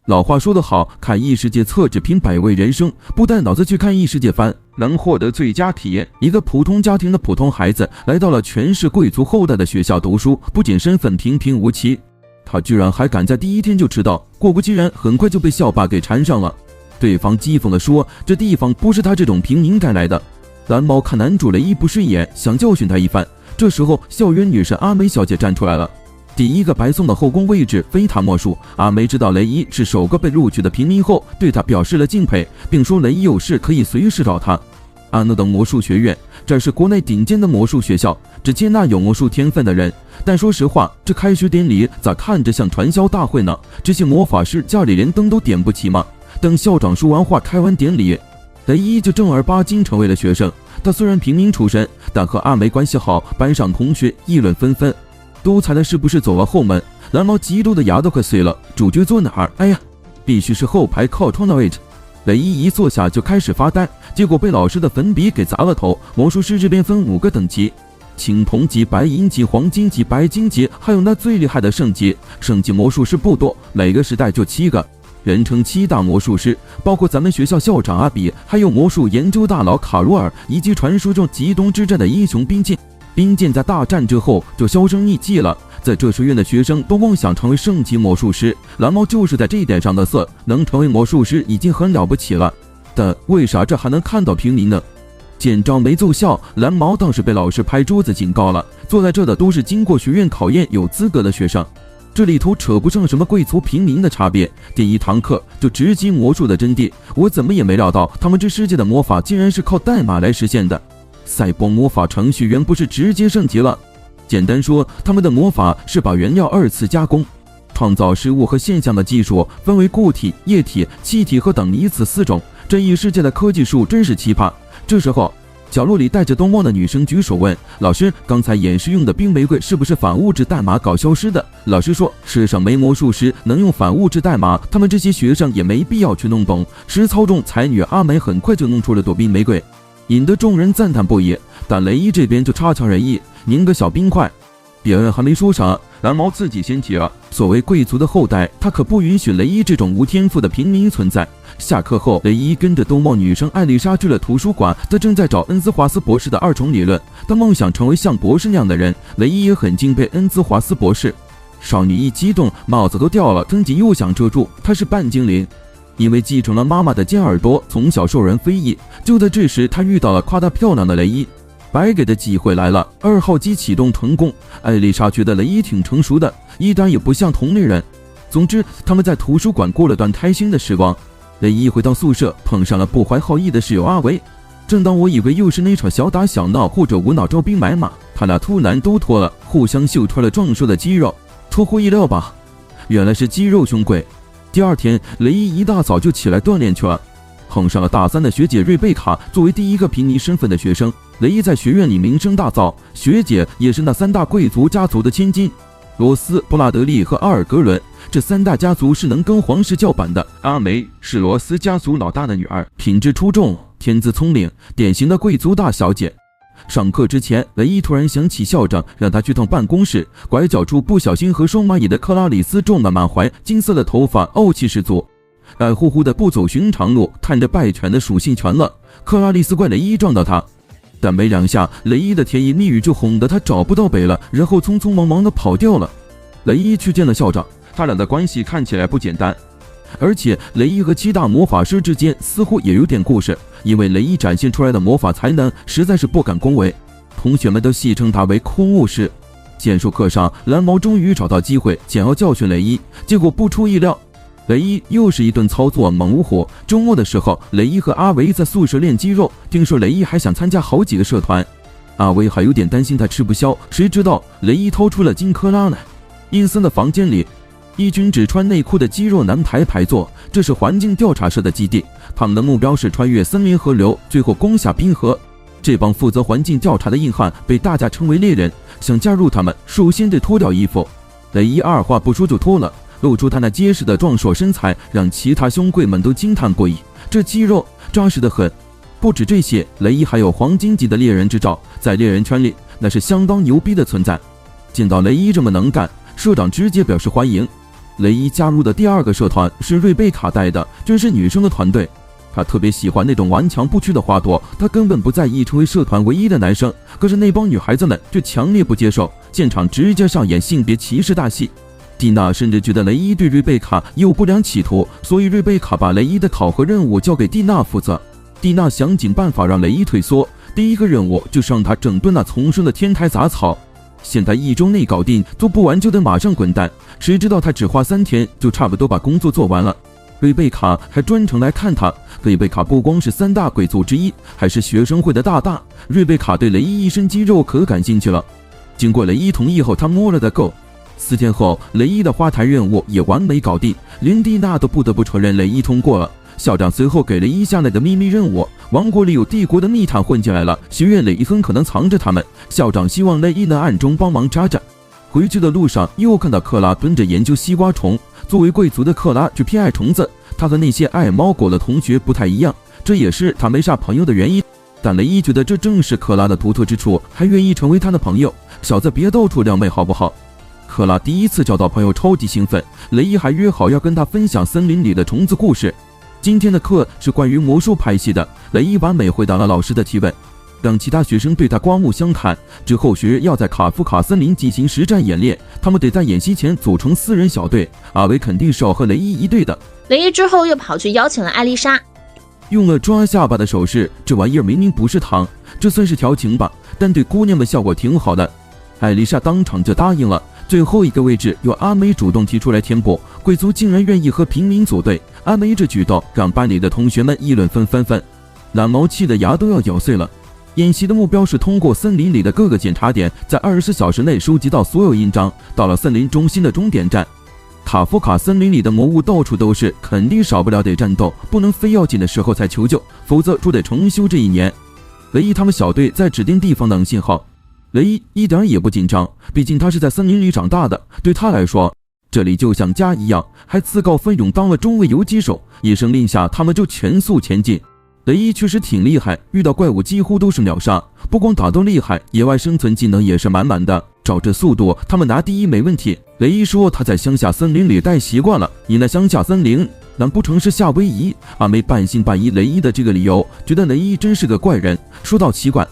老话说得好，看异世界测只凭百味人生，不带脑子去看异世界番，能获得最佳体验。一个普通家庭的普通孩子来到了全是贵族后代的学校读书，不仅身份平平无奇，他居然还敢在第一天就迟到，果不其然，很快就被校霸给缠上了。对方讥讽地说，这地方不是他这种平民该来的。蓝猫看男主雷伊不顺眼，想教训他一番。这时候校园女神阿梅小姐站出来了，第一个白送的后宫位置非他莫属。阿梅知道雷伊是首个被录取的平民后，对他表示了敬佩，并说雷伊有事可以随时找他。安诺等魔术学院，这是国内顶尖的魔术学校，只接纳有魔术天分的人。但说实话，这开学典礼咋看着像传销大会呢？这些魔法师家里连灯都点不起吗？等校长说完话开完典礼，雷伊就正儿八经成为了学生。他虽然平民出身，但和阿梅关系好，班上同学议论纷纷，都猜他是不是走了后门。蓝猫嫉妒的牙都快碎了，主角坐哪儿？哎呀，必须是后排靠窗的位置。雷伊一坐下就开始发呆，结果被老师的粉笔给砸了头。魔术师这边分5个等级，青铜级、白银级、黄金级、白金级，还有那最厉害的圣级。圣级魔术师不多，每个时代就7个，人称7大魔术师，包括咱们学校校长阿比，还有魔术研究大佬卡罗尔，以及传说中极东之战的英雄冰剑。冰剑在大战之后就销声匿迹了，在这学院的学生都妄想成为圣级魔术师，蓝猫就是在这一点上的色，能成为魔术师已经很了不起了。但为啥这还能看到平民呢？见招没奏效，蓝毛当时被老师拍桌子警告了，坐在这的都是经过学院考验有资格的学生，这里头扯不上什么贵族平民的差别。第一堂课就直击魔术的真谛，我怎么也没料到他们这世界的魔法竟然是靠代码来实现的。赛博魔法程序员不是直接升级了？简单说，他们的魔法是把原料2次加工，创造事物和现象的技术分为固体、液体、气体和等离子4种。这一世界的科技树真是奇葩。这时候，角落里戴着兜帽的女生举手问老师，刚才演示用的冰玫瑰是不是反物质代码搞消失的？老师说，世上没魔术师能用反物质代码，他们这些学生也没必要去弄懂。实操纵才女阿梅很快就弄出了朵冰玫瑰，引得众人赞叹不已。但雷伊这边就差强人意，拧个小冰块。别人还没说啥，蓝毛自己先急了。所谓贵族的后代，他可不允许雷伊这种无天赋的平民存在。下课后，雷伊跟着兜帽女生艾丽莎去了图书馆，他正在找恩兹华斯博士的2重理论，他梦想成为像博士那样的人。雷伊也很敬佩恩兹华斯博士。少女一激动，帽子都掉了，藤井又想遮住，她是半精灵，因为继承了妈妈的尖耳朵，从小受人非议。就在这时，她遇到了夸她漂亮的雷伊，白给的机会来了。2号机启动成功，艾丽莎觉得雷伊挺成熟的，一点也不像同龄人。总之，他们在图书馆过了段开心的时光。雷伊回到宿舍，碰上了不怀好意的室友阿维。正当我以为又是那场小打小闹或者无脑招兵买马，他俩突然都脱了，互相秀出了壮硕的肌肉。出乎意料吧？原来是肌肉兄贵。第2天，雷伊一大早就起来锻炼去了，碰上了大3的学姐瑞贝卡。作为第一个平民身份的学生，雷伊在学院里名声大噪。学姐也是那3大贵族家族的千金，罗斯、布拉德利和阿尔格伦。这3大家族是能跟皇室叫板的。阿梅是罗斯家族老大的女儿，品质出众，天资聪颖，典型的贵族大小姐。上课之前，雷伊突然想起校长让他去趟办公室，拐角处不小心和双蚂蚁的克拉里斯撞了满怀，金色的头发，傲气十足，矮乎乎的不走寻常路，探着败犬的属性全了。克拉里斯怪雷伊撞到他，但没2下，雷伊的甜言蜜语就哄得他找不到北了，然后匆匆忙忙的跑掉了。雷伊去见了校长，他俩的关系看起来不简单，而且雷伊和7大魔法师之间似乎也有点故事，因为雷伊展现出来的魔法才能实在是不敢恭维，同学们都戏称他为空务师。剑术课上，蓝毛终于找到机会想要教训雷伊，结果不出意料，雷伊又是一顿操作猛如虎。周末的时候，雷伊和阿维在宿舍练肌肉，听说雷伊还想参加好几个社团，阿维还有点担心他吃不消，谁知道雷伊掏出了金克拉奶。阴森的房间里，一群只穿内裤的肌肉男排坐，这是环境调查社的基地，他们的目标是穿越森林河流，最后攻下冰河。这帮负责环境调查的硬汉被大家称为猎人，想加入他们，首先得脱掉衣服。雷伊二话不说就脱了，露出他那结实的壮硕身材，让其他兄贵们都惊叹不已。这肌肉扎实得很。不止这些，雷伊还有黄金级的猎人执照，在猎人圈里那是相当牛逼的存在。见到雷伊这么能干，社长直接表示欢迎。雷伊加入的第二个社团是瑞贝卡带的，这是女生的团队。他特别喜欢那种顽强不屈的花朵，他根本不在意成为社团唯一的男生。可是那帮女孩子们却强烈不接受，现场直接上演性别歧视大戏。蒂娜甚至觉得雷伊对瑞贝卡有不良企图，所以瑞贝卡把雷伊的考核任务交给蒂娜负责。蒂娜想尽办法让雷伊退缩，第一个任务就是让他整顿那丛生的天台杂草。现在1周内搞定，做不完就得马上滚蛋。谁知道他只花3天就差不多把工作做完了。瑞贝卡还专程来看他。瑞贝卡不光是3大贵族之一，还是学生会的大大。瑞贝卡对雷伊一身肌肉可感兴趣了。经过雷伊同意后，他摸了个够。4天后，雷伊的花坛任务也完美搞定，连蒂娜都不得不承认雷伊通过了。校长随后给雷伊下来的秘密任务，王国里有帝国的密探混进来了，学院里很可能藏着他们，校长希望雷伊能暗中帮忙查查。回去的路上又看到克拉蹲着研究西瓜虫。作为贵族的克拉却偏爱虫子，他和那些爱猫狗的同学不太一样，这也是他没啥朋友的原因。但雷伊觉得这正是克拉的独特之处，还愿意成为他的朋友。小子别到处撩妹好不好？克拉第一次交到朋友超级兴奋，雷伊还约好要跟他分享森林里的虫子故事。今天的课是关于魔术派系的，雷伊完美回答了老师的提问，让其他学生对他刮目相看。之后学要在卡夫卡森林进行实战演练，他们得在演习前组成4人小队，阿维肯定是要和雷伊一队的。雷伊之后又跑去邀请了艾丽莎，用了抓下巴的手势，这玩意儿明明不是糖，这算是调情吧，但对姑娘们效果挺好的。艾丽莎当场就答应了。最后一个位置由阿梅主动提出来填补，贵族竟然愿意和平民组队，阿梅这举动让班里的同学们议论纷纷，蓝毛气的牙都要咬碎了。演习的目标是通过森林里的各个检查点，在24小时内收集到所有印章，到了森林中心的终点站。卡夫卡森林里的魔物到处都是，肯定少不了得战斗，不能非要紧的时候才求救，否则就得重修这1年。雷伊他们小队在指定地方等信号。雷伊一点也不紧张，毕竟他是在森林里长大的，对他来说这里就像家一样，还自告奋勇当了中尉游击手，一声令下他们就全速前进。雷伊确实挺厉害，遇到怪物几乎都是秒杀，不光打斗厉害，野外生存技能也是满满的，照这速度他们拿第1没问题。雷伊说他在乡下森林里待习惯了，你那乡下森林难不成是夏威夷？阿梅半信半疑雷伊的这个理由，觉得雷伊真是个怪人。说到奇怪，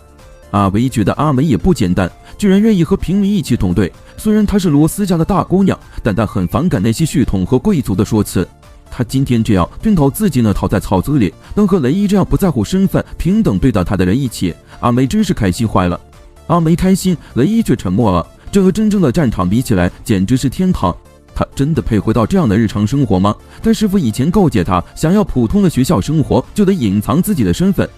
阿维觉得阿梅也不简单，居然愿意和平民一起同队。虽然她是罗斯家的大姑娘，但她很反感那些血统和贵族的说辞。她今天这样蹲到自己那逃在草堆里，能和雷伊这样不在乎身份、平等对待她的人一起，阿梅真是开心坏了。阿梅开心，雷伊却沉默了。这和真正的战场比起来，简直是天堂。他真的配回到这样的日常生活吗？但师傅以前告诫他，想要普通的学校生活，就得隐藏自己的身份。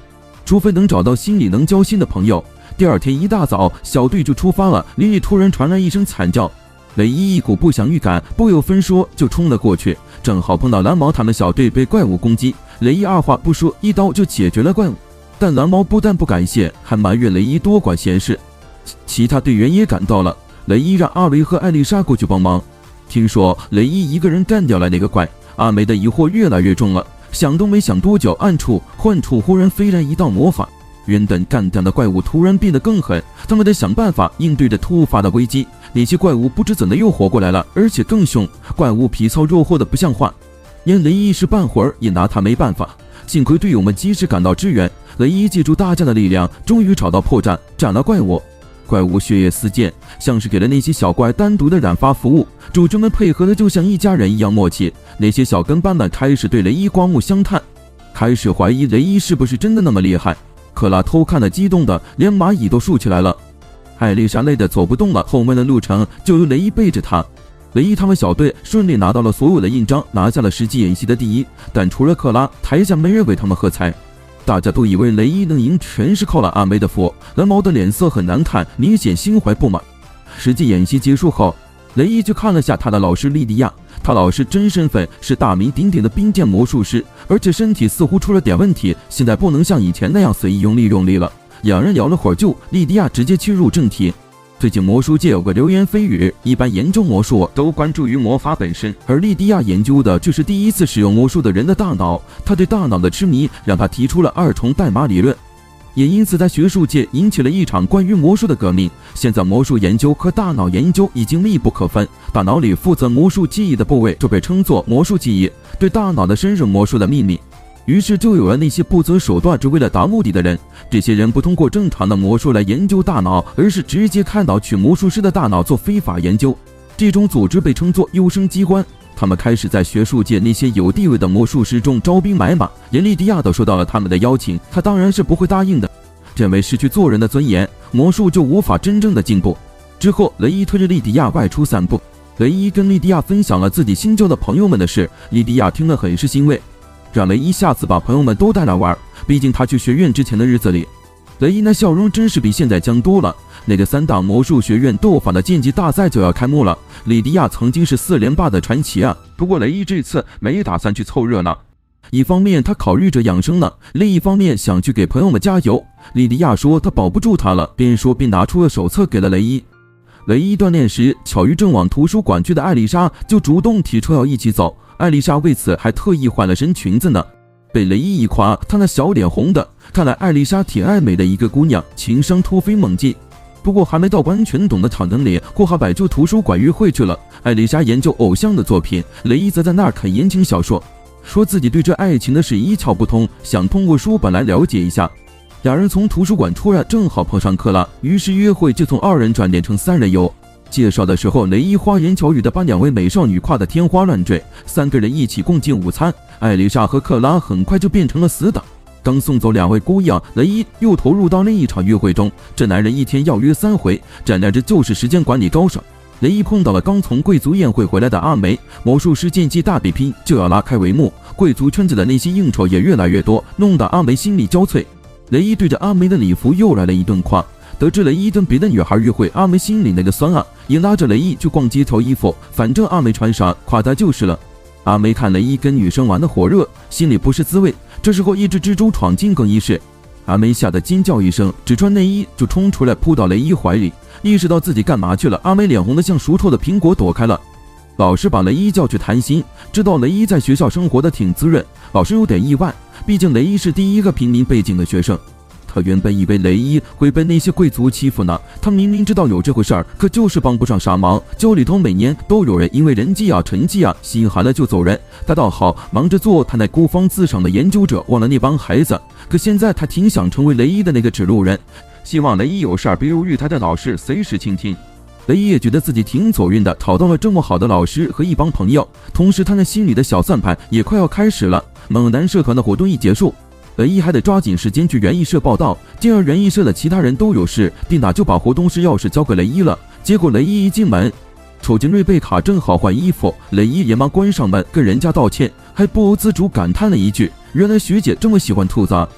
除非能找到心里能交心的朋友。第2天一大早，小队就出发了。林里突然传来一声惨叫，雷伊一股不祥预感，不由分说就冲了过去，正好碰到蓝毛他们小队被怪物攻击。雷伊二话不说，一刀就解决了怪物。但蓝毛不但不感谢，还埋怨雷伊多管闲事。其他队员也赶到了，雷伊让阿维和艾丽莎过去帮忙。听说雷伊一个人干掉了那个怪，阿梅的疑惑越来越重了。想都没想多久，暗处幻处忽然飞来一道魔法，原本干掉的怪物突然变得更狠，他们得想办法应对着突发的危机。那些怪物不知怎的又活过来了，而且更凶，怪物皮糙肉厚的不像话，连雷伊一时半会儿也拿他没办法。幸亏队友们及时赶到支援，雷伊借助大家的力量，终于找到破绽，斩了怪物。怪物血液四溅，像是给了那些小怪单独的染发服务，主角们配合的就像一家人一样默契。那些小跟班们开始对雷伊刮目相看，开始怀疑雷伊是不是真的那么厉害。克拉偷看的激动的连蚂蚁都竖起来了，艾丽莎累得走不动了，后面的路程就由雷伊背着她。雷伊他们小队顺利拿到了所有的印章，拿下了实际演习的第1，但除了克拉，台下没人为他们喝彩。大家都以为雷伊能赢，全是靠了阿梅的福。蓝毛的脸色很难看，明显心怀不满。实际演习结束后，雷伊就看了下他的老师莉迪亚，他老师真身份是大名鼎鼎的冰剑魔术师，而且身体似乎出了点问题，现在不能像以前那样随意用力了。两人聊了会儿就，莉迪亚直接切入正题。最近魔术界有个流言蜚语，一般研究魔术都关注于魔法本身，而莉迪亚研究的就是第一次使用魔术的人的大脑。他对大脑的痴迷让他提出了2重代码理论。也因此在学术界引起了一场关于魔术的革命。现在魔术研究和大脑研究已经密不可分，大脑里负责魔术记忆的部位就被称作魔术记忆，对大脑的深入魔术的秘密。于是就有了那些不择手段只为了达目的的人。这些人不通过正常的魔术来研究大脑，而是直接开导取魔术师的大脑做非法研究。这种组织被称作优生机关。他们开始在学术界那些有地位的魔术师中招兵买马，连莉迪亚都收到了他们的邀请，他当然是不会答应的。认为失去做人的尊严，魔术就无法真正的进步。之后，雷伊推着莉迪亚外出散步。雷伊跟莉迪亚分享了自己新交的朋友们的事，莉迪亚听了很是欣慰，让雷伊下次把朋友们都带来玩。毕竟他去学院之前的日子里，雷伊那笑容真是比现在僵多了。那个3大魔术学院斗法的剑击大赛就要开幕了，莉迪亚曾经是4连霸的传奇啊。不过雷伊这次没打算去凑热闹，一方面他考虑着养生呢，另一方面想去给朋友们加油。莉迪亚说他保不住他了，边说边拿出了手册给了雷伊。雷伊锻炼时巧遇正往图书馆去的艾丽莎，就主动提出要一起走。艾丽莎为此还特意换了身裙子呢。被雷伊一夸，她那小脸红的。看来艾丽莎挺爱美的一个姑娘，情商突飞猛进。不过还没到完全懂得场能里，过哈摆就图书馆约会去了。艾丽莎研究偶像的作品，雷伊则在那儿看言情小说，说自己对这爱情的事一窍不通，想通过书本来了解一下。两人从图书馆出来，正好碰上课了，于是约会就从2人转变成3人游。介绍的时候，雷伊花言巧语的把2位美少女夸得天花乱坠，3个人一起共进午餐。艾丽莎和克拉很快就变成了死党。刚送走2位姑娘，雷伊又投入到另一场约会中。这男人一天要约3回，这两人就是时间管理高手。雷伊碰到了刚从贵族宴会回来的阿梅，魔术师剑技大比拼就要拉开帷幕，贵族圈子的那些应酬也越来越多，弄得阿梅心力交瘁。雷伊对着阿梅的礼服又来了一顿夸，得知雷伊跟别的女孩约会，阿梅心里那个酸啊，也拉着雷伊去逛街挑衣服，反正阿梅穿啥夸她就是了。阿梅看雷伊跟女生玩的火热，心里不是滋味。这时候一只蜘蛛闯进更衣室，阿梅吓得尖叫一声，只穿内衣就冲出来扑到雷伊怀里。意识到自己干嘛去了，阿梅脸红得像熟透的苹果躲开了。老师把雷伊叫去谈心，知道雷伊在学校生活的挺滋润，老师有点意外，毕竟雷伊是第一个平民背景的学生。他原本以为雷伊会被那些贵族欺负呢，他明明知道有这回事儿，可就是帮不上啥忙。教里头每年都有人因为人际啊、成绩啊心寒了就走人，他倒好，忙着做他那孤芳自赏的研究者，忘了那帮孩子。可现在他挺想成为雷伊的那个指路人，希望雷伊有事儿，比如育他的老师随时倾听。雷伊也觉得自己挺走运的，讨到了这么好的老师和一帮朋友，同时他那心里的小算盘也快要开始了。猛男社团的活动一结束，雷伊还得抓紧时间去园艺社报道，进而园艺社的其他人都有事，蒂娜就把活动室钥匙交给雷伊了。结果雷伊一进门，瞅见瑞贝卡正好换衣服，雷伊连忙关上门跟人家道歉，还不由自主感叹了一句：原来学姐这么喜欢兔子啊。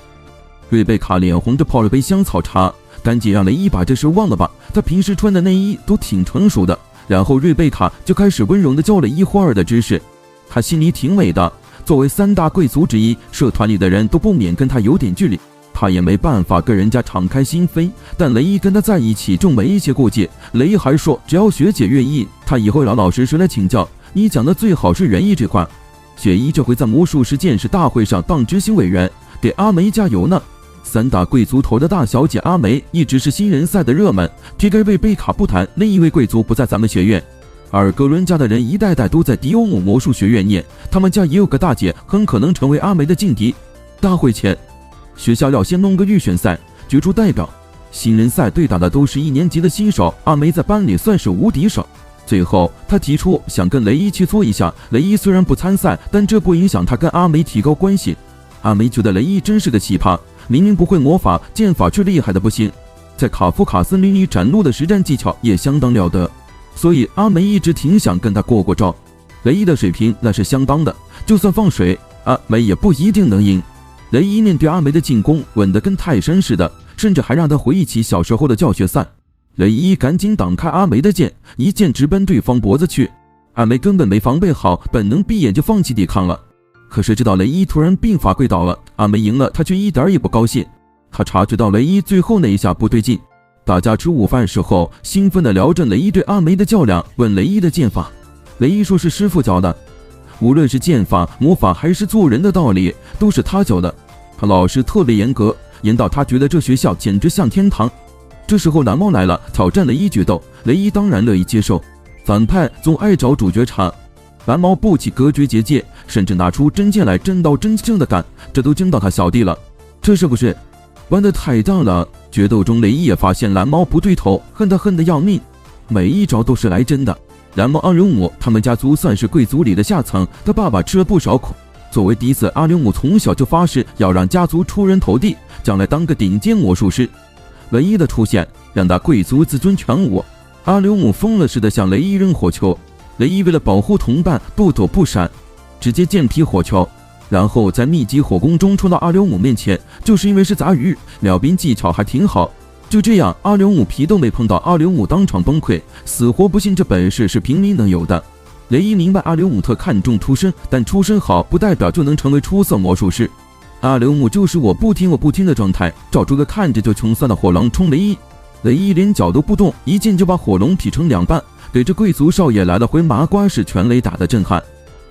瑞贝卡脸红着泡了杯香草茶，赶紧让雷伊把这事忘了吧，她平时穿的内衣都挺成熟的。然后瑞贝卡就开始温柔地教了伊霍尔的知识，她心里挺美的。作为3大贵族之一，社团里的人都不免跟他有点距离，他也没办法跟人家敞开心扉。但雷伊跟他在一起就没一些过节，雷伊还说只要学姐愿意，他以后老老实实来请教。你讲的最好是园艺这块。雪姨这回在魔术师见识大会上当执行委员，给阿梅加油呢。3大贵族头的大小姐阿梅一直是新人赛的热门，这个瑞贝卡不谈，另一位贵族不在咱们学院。而格伦家的人一代代都在迪欧姆魔术学院念，他们家也有个大姐，很可能成为阿梅的劲敌。大会前，学校要先弄个预选赛，决出代表。新人赛对打的都是1年级的新手，阿梅在班里算是无敌手。最后，他提出想跟雷伊切磋一下。雷伊虽然不参赛，但这不影响他跟阿梅提高关系。阿梅觉得雷伊真是个奇葩，明明不会魔法，剑法却厉害的不行，在卡夫卡森林里展露的实战技巧也相当了得。所以阿梅一直挺想跟他过过招。雷伊的水平那是相当的，就算放水，阿梅也不一定能赢。雷伊面对阿梅的进攻稳得跟泰山似的，甚至还让他回忆起小时候的教学赛。雷伊赶紧挡开阿梅的剑，一剑直奔对方脖子去。阿梅根本没防备好，本能闭眼就放弃抵抗了。可谁知道雷伊突然病发跪倒了，阿梅赢了，他却一点也不高兴。他察觉到雷伊最后那一下不对劲。大家吃午饭时候兴奋地聊着雷伊对阿梅的较量，问雷伊的剑法。雷伊说是师傅教的，无论是剑法、魔法还是做人的道理，都是他教的。他老师特别严格，引导他觉得这学校简直像天堂。这时候蓝猫来了，挑战雷伊决斗，雷伊当然乐意接受。反派总爱找主角茬，蓝猫不起隔绝结界，甚至拿出真剑来真刀真正的干，这都惊到他小弟了。这是不是玩得太大了？决斗中雷伊也发现蓝猫不对头，恨得要命，每一招都是来真的。蓝猫阿留姆他们家族算是贵族里的下层，他爸爸吃了不少苦。作为嫡子，阿留姆从小就发誓要让家族出人头地，将来当个顶尖魔术师。雷伊的出现让他贵族自尊全无，阿留姆疯了似的向雷伊扔火球，雷伊为了保护同伴不躲不闪，直接剑劈火球，然后在密集火攻中冲到阿留姆面前，就是因为是杂鱼，撩兵技巧还挺好。就这样，阿留姆皮都没碰到，阿留姆当场崩溃，死活不信这本事是平民能有的。雷伊明白阿留姆特看重出身，但出身好不代表就能成为出色魔术师。阿留姆就是我不听的状态，找出个看着就穷酸的火龙冲雷伊，雷伊连脚都不动，一剑就把火龙劈成2半，给这贵族少爷来了回麻瓜式全雷打的震撼。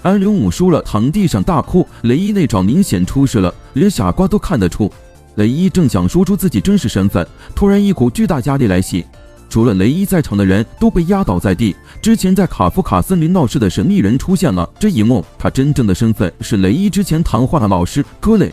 阿留姆输了，躺地上大哭，雷伊那招明显出事了，连傻瓜都看得出。雷伊正想说出自己真实身份，突然一股巨大压力来袭，除了雷伊在场的人都被压倒在地。之前在卡夫卡森林闹事的神秘人出现了，这一幕他真正的身份是雷伊之前谈话的老师格雷。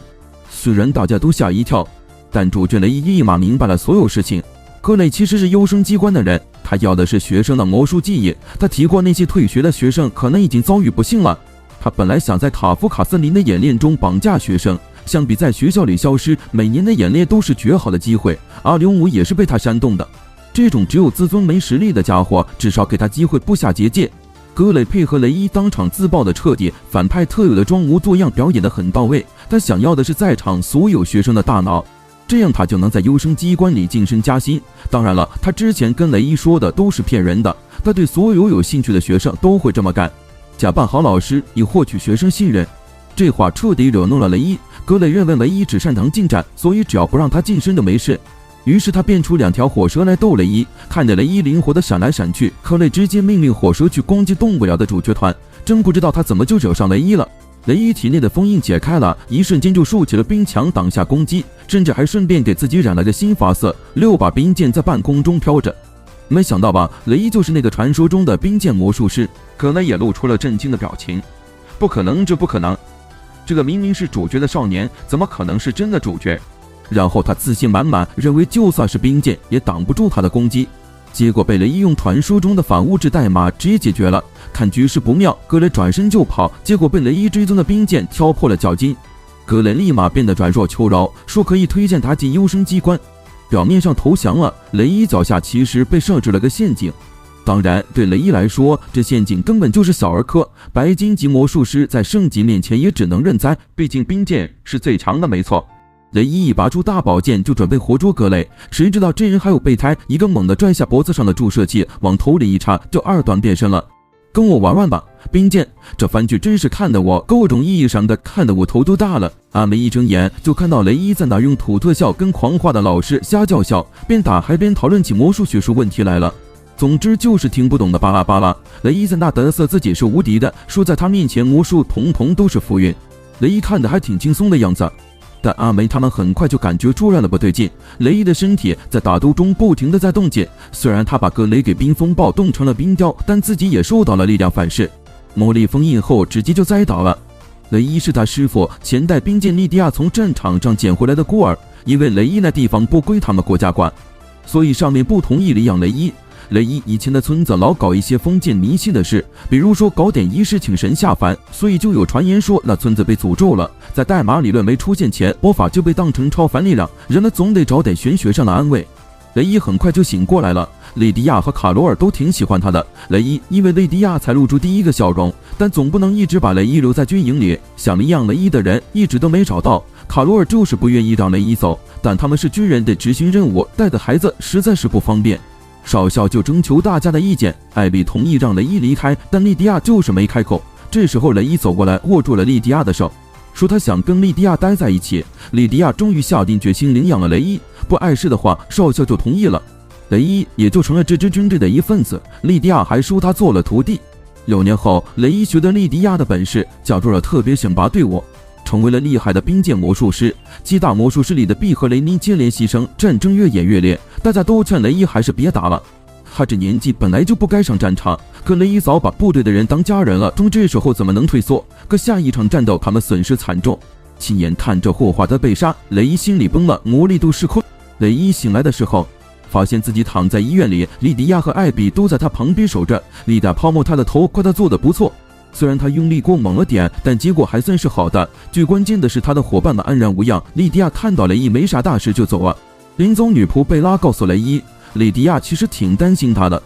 虽然大家都吓一跳，但主角雷伊立马明白了所有事情。格雷其实是优生机关的人，他要的是学生的魔术记忆。他提过那些退学的学生可能已经遭遇不幸了。他本来想在卡夫卡森林的演练中绑架学生，相比在学校里消失，每年的演练都是绝好的机会。阿留姆也是被他煽动的，这种只有自尊没实力的家伙，至少给他机会布下结界。格雷配合雷伊当场自爆的彻底，反派特有的装模作样表演得很到位。他想要的是在场所有学生的大脑，这样他就能在优生机关里晋升加薪。当然了，他之前跟雷伊说的都是骗人的，他对所有兴趣的学生都会这么干，假扮好老师以获取学生信任。这话彻底惹怒了雷伊，格雷认为雷伊只擅长近战，所以只要不让他近身就没事。于是他变出2条火蛇来逗雷伊，看着雷伊灵活的闪来闪去，格雷直接命令火蛇去攻击动不了的主角团。真不知道他怎么就惹上雷伊了。雷伊体内的封印解开了，一瞬间就竖起了冰墙挡下攻击，甚至还顺便给自己染了个新发色，6把冰剑在半空中飘着。没想到吧，雷伊就是那个传说中的冰剑魔术师。格雷也露出了震惊的表情，不可能，这不可能，这个明明是主角的少年，怎么可能是真的主角？然后他自信满满，认为就算是冰剑也挡不住他的攻击，结果被雷伊用传说中的反物质代码直接解决了。看局势不妙，格雷转身就跑，结果被雷伊追踪的冰剑挑破了脚筋。格雷立马变得软弱求饶，说可以推荐他进优生机关，表面上投降了。雷伊脚下其实被设置了个陷阱，当然对雷伊来说，这陷阱根本就是小儿科，白金级魔术师在圣级面前也只能认栽，毕竟冰剑是最强的没错。雷伊一拔出大宝剑就准备活捉格雷，谁知道这人还有备胎，一个猛地拽下脖子上的注射器，往头里一插，就2段变身了。跟我玩玩吧，冰剑！这番剧真是看得我各种意义上的看得我头都大了。阿梅一睁眼就看到雷伊在那用土特效跟狂化的老师瞎叫嚣，边打还边讨论起魔术学术问题来了。总之就是听不懂的巴拉巴拉。雷伊在那得瑟自己是无敌的，说在他面前魔术统统都是浮云。雷伊看得还挺轻松的样子。但阿梅他们很快就感觉出来了不对劲，雷伊的身体在打斗中不停地在冻结，虽然他把格雷给冰风暴冻成了冰雕，但自己也受到了力量反噬，魔力封印后直接就栽倒了。雷伊是他师傅前代冰剑莉迪亚从战场上捡回来的孤儿，因为雷伊那地方不归他们国家管，所以上面不同意领养雷伊。雷伊以前的村子老搞一些封建迷信的事，比如说搞点仪式请神下凡，所以就有传言说那村子被诅咒了。在代码理论没出现前，魔法就被当成超凡力量，人们总得找点玄学上的安慰。雷伊很快就醒过来了，莉迪亚和卡罗尔都挺喜欢他的。雷伊因为莉迪亚才露出第一个笑容，但总不能一直把雷伊留在军营里，想领养雷伊的人一直都没找到。卡罗尔就是不愿意让雷伊走，但他们是军人得执行任务，带的孩子实在是不方便。少校就征求大家的意见，艾比同意让雷伊离开，但莉迪亚就是没开口。这时候雷伊走过来握住了莉迪亚的手，说他想跟莉迪亚待在一起。莉迪亚终于下定决心领养了雷伊，不碍事的话少校就同意了，雷伊也就成了这支军队的一份子。莉迪亚还收他做了徒弟。6年后，雷伊学得莉迪亚的本事，加入了特别选拔队伍。成为了厉害的冰剑魔术师。7大魔术师里的碧和雷尼接连牺牲，战争越演越烈，大家都劝雷伊还是别打了，他这年纪本来就不该上战场，可雷伊早把部队的人当家人了，从这时候怎么能退缩？可下一场战斗他们损失惨重，亲眼看着霍华德被杀，雷伊心里崩了，魔力都失控。雷伊醒来的时候，发现自己躺在医院里，莉迪亚和艾比都在他旁边守着。莉达抛摸他的头，夸他做得不错，虽然他用力过猛了点，但结果还算是好的。最关键的是他的伙伴们安然无恙。莉迪亚看到雷伊没啥大事就走了。临走女仆贝拉告诉雷伊，莉迪亚其实挺担心他的。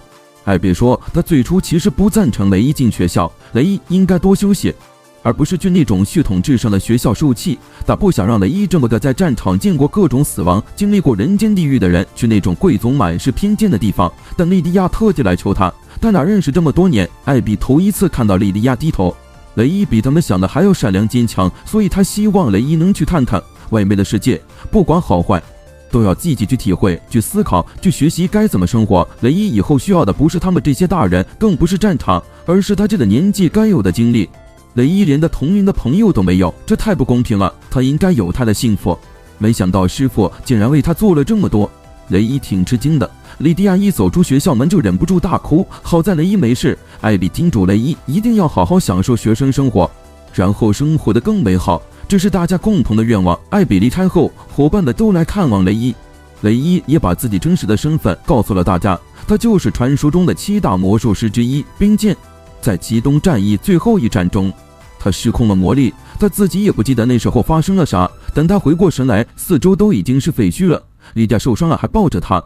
艾比说他最初其实不赞成雷伊进学校，雷伊应该多休息，而不是去那种血统至上的学校受气。他不想让雷伊这么个在战场见过各种死亡、经历过人间地狱的人去那种贵族满是偏见的地方。但莉迪亚特地来求他，他俩认识这么多年，艾比头一次看到莉迪亚低头。雷伊比他们想的还要善良坚强，所以他希望雷伊能去看看外面的世界，不管好坏都要自己去体会、去思考、去学习该怎么生活。雷伊以后需要的不是他们这些大人，更不是战场，而是他这个年纪该有的经历。雷伊连的同龄的朋友都没有，这太不公平了，他应该有他的幸福。没想到师傅竟然为他做了这么多，雷伊挺吃惊的。莉迪亚一走出学校门就忍不住大哭，好在雷伊没事。艾比叮嘱雷伊一定要好好享受学生生活，然后生活得更美好，这是大家共同的愿望。艾比离开后，伙伴们都来看望雷伊，雷伊也把自己真实的身份告诉了大家，他就是传说中的7大魔术师之一冰剑。在极东战役最后一战中，他失控了魔力，他自己也不记得那时候发生了啥。等他回过神来，四周都已经是废墟了，莉亚受伤了还抱着他。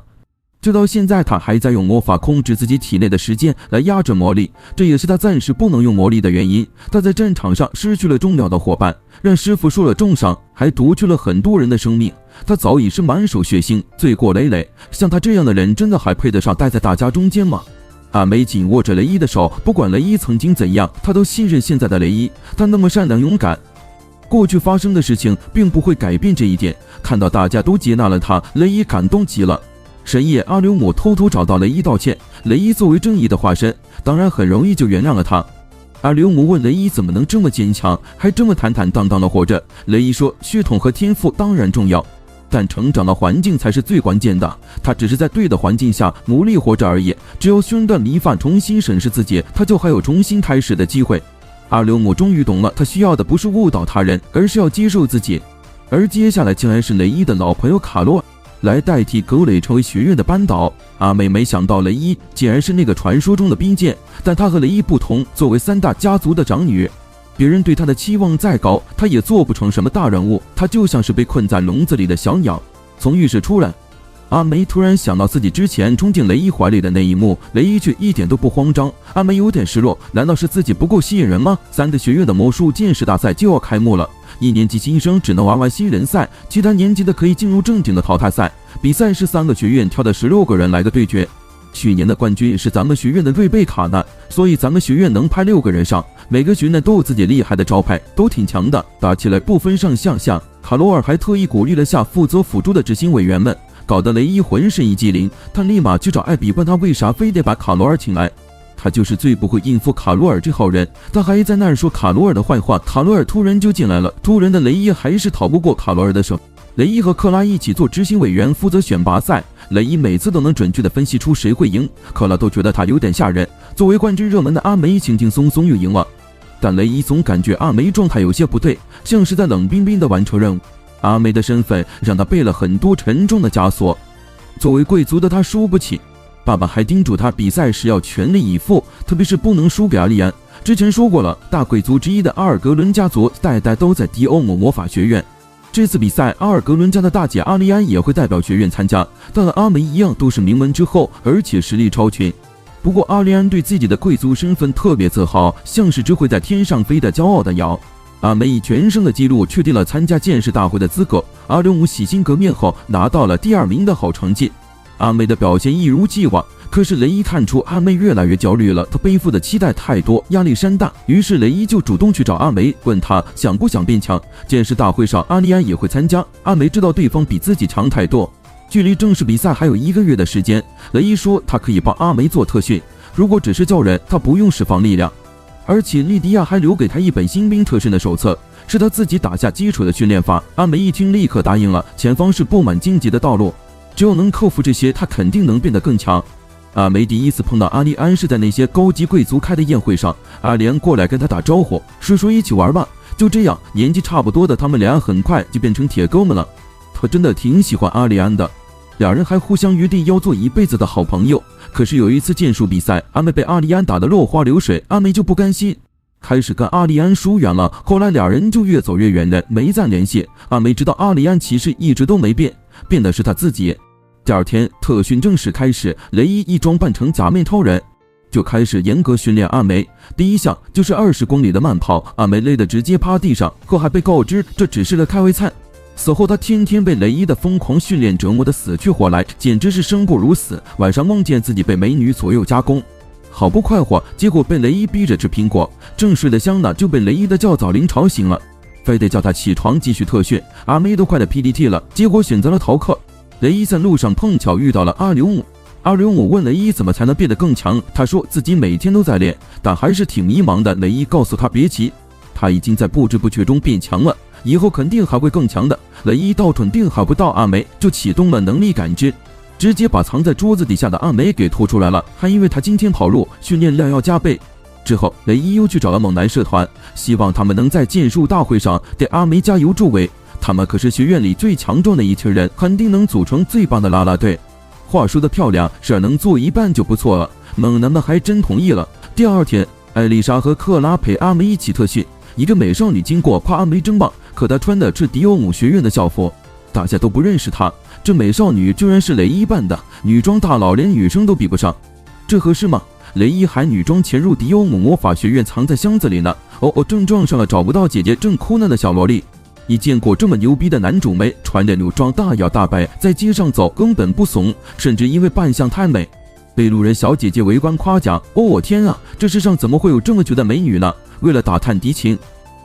直到现在他还在用魔法控制自己体内的时间来压制魔力，这也是他暂时不能用魔力的原因。他在战场上失去了重要的伙伴，让师傅受了重伤，还夺去了很多人的生命。他早已是满手血腥，罪过累累。像他这样的人真的还配得上待在大家中间吗？阿梅紧握着雷伊的手，不管雷伊曾经怎样，他都信任现在的雷伊，他那么善良勇敢。过去发生的事情并不会改变这一点。看到大家都接纳了他，雷伊感动极了。深夜，阿留姆偷偷找到雷伊道歉，雷伊作为正义的化身，当然很容易就原谅了他。阿留姆问雷伊怎么能这么坚强，还这么坦坦荡荡的活着。雷伊说，血统和天赋当然重要，但成长的环境才是最关键的。他只是在对的环境下努力活着而已，只要胸断离发，重新审视自己，他就还有重新开始的机会。阿留姆终于懂了，他需要的不是误导他人，而是要接受自己。而接下来竟然是雷伊的老朋友卡洛尔来代替格雷成为学院的班导。阿美没想到雷伊竟然是那个传说中的冰剑，但他和雷伊不同，作为3大家族的长女，别人对他的期望再高，他也做不成什么大人物，他就像是被困在笼子里的小鸟。从浴室出来，阿梅突然想到自己之前冲进雷伊怀里的那一幕，雷伊却一点都不慌张。阿梅有点失落，难道是自己不够吸引人吗？3个学院的魔术剑士大赛就要开幕了，1年级新生只能玩新人赛，其他年级的可以进入正经的淘汰赛。比赛是3个学院挑的16个人来的对决。去年的冠军是咱们学院的瑞贝卡呢，所以咱们学院能派6个人上，每个学院都有自己厉害的招牌，都挺强的，打起来不分上下。卡罗尔还特意鼓励了下负责辅助的执行委员们，搞得雷伊浑身一激灵，他立马去找艾比问他为啥非得把卡罗尔请来。他就是最不会应付卡罗尔这号人，他还在那儿说卡罗尔的坏话，卡罗尔突然就进来了，突然的雷伊还是逃不过卡罗尔的手。雷伊和克拉一起做执行委员，负责选拔赛。雷伊每次都能准确地分析出谁会赢，克拉都觉得他有点吓人。作为冠军热门的阿梅轻轻松松又赢了，但雷伊总感觉阿梅状态有些不对，像是在冷冰冰地完成任务。阿梅的身份让他背了很多沉重的枷锁，作为贵族的他输不起。爸爸还叮嘱他比赛时要全力以赴，特别是不能输给阿利安。之前说过了，大贵族之一的阿尔格伦家族代代都在迪欧姆魔法学院。这次比赛，阿尔格伦家的大姐阿利安也会代表学院参加，但和阿梅一样都是名门之后，而且实力超群。不过阿利安对自己的贵族身份特别自豪，像是只会在天上飞的骄傲的鸟。阿梅以全胜的记录确定了参加剑士大会的资格。阿留姆洗心革面后拿到了第2名的好成绩。阿梅的表现一如既往，可是雷伊看出阿梅越来越焦虑了，她背负的期待太多，压力山大。于是雷伊就主动去找阿梅，问她想不想变强。剑士大会上阿利安也会参加，阿梅知道对方比自己强太多，距离正式比赛还有1个月的时间。雷伊说他可以帮阿梅做特训，如果只是叫人，他不用释放力量。而且莉迪亚还留给他一本新兵特训的手册，是他自己打下基础的训练法。阿梅一听立刻答应了，前方是布满荆棘的道路，只要能克服这些，他肯定能变得更强。阿梅第一次碰到阿丽安是在那些高级贵族开的宴会上，阿丽安过来跟他打招呼，说一起玩吧。就这样，年纪差不多的他们俩很快就变成铁哥们了。他真的挺喜欢阿丽安的，两人还互相约定要做一辈子的好朋友。可是有一次剑术比赛，阿梅被阿丽安打得落花流水，阿梅就不甘心，开始跟阿丽安疏远了。后来两人就越走越远的，没再联系。阿梅知道阿丽安其实一直都没变，变的是他自己。第二天特训正式开始，雷伊一装扮成假面超人，就开始严格训练阿梅。第一项就是20公里的慢跑，阿梅累得直接趴地上，后还被告知这只是个开胃菜。此后他天天被雷伊的疯狂训练折磨得死去活来，简直是生不如死。晚上梦见自己被美女左右加工，好不快活，结果被雷伊逼着吃苹果，正睡得香呢，就被雷伊的叫早铃吵醒了，非得叫他起床继续特训。阿梅都快得 PDT 了，结果选择了逃课。雷伊在路上碰巧遇到了阿留姆，阿留姆问雷伊怎么才能变得更强，他说自己每天都在练，但还是挺迷茫的。雷伊告诉他别急，他已经在不知不觉中变强了，以后肯定还会更强的。雷伊到准定还不到阿梅，就启动了能力感知，直接把藏在桌子底下的阿梅给拖出来了，还因为他今天跑路，训练量要加倍。之后雷伊又去找了猛男社团，希望他们能在剑术大会上给阿梅加油助威，他们可是学院里最强壮的一群人，肯定能组成最棒的啦啦队。话说的漂亮，事儿能做一半就不错了，猛男们还真同意了。第二天艾丽莎和克拉陪阿梅一起特训，一个美少女经过夸阿梅真棒，可她穿的是迪欧姆学院的校服，大家都不认识她。这美少女居然是雷伊扮的，女装大佬连女生都比不上，这合适吗？雷伊还女装潜入迪欧姆魔法学院，藏在箱子里呢。正撞上了找不到姐姐正哭难的小萝莉。你见过这么牛逼的男主没？穿着女装大摇大摆在街上走，根本不怂，甚至因为扮相太美被路人小姐姐围观夸奖。我天啊，这世上怎么会有这么绝的美女呢？为了打探敌情，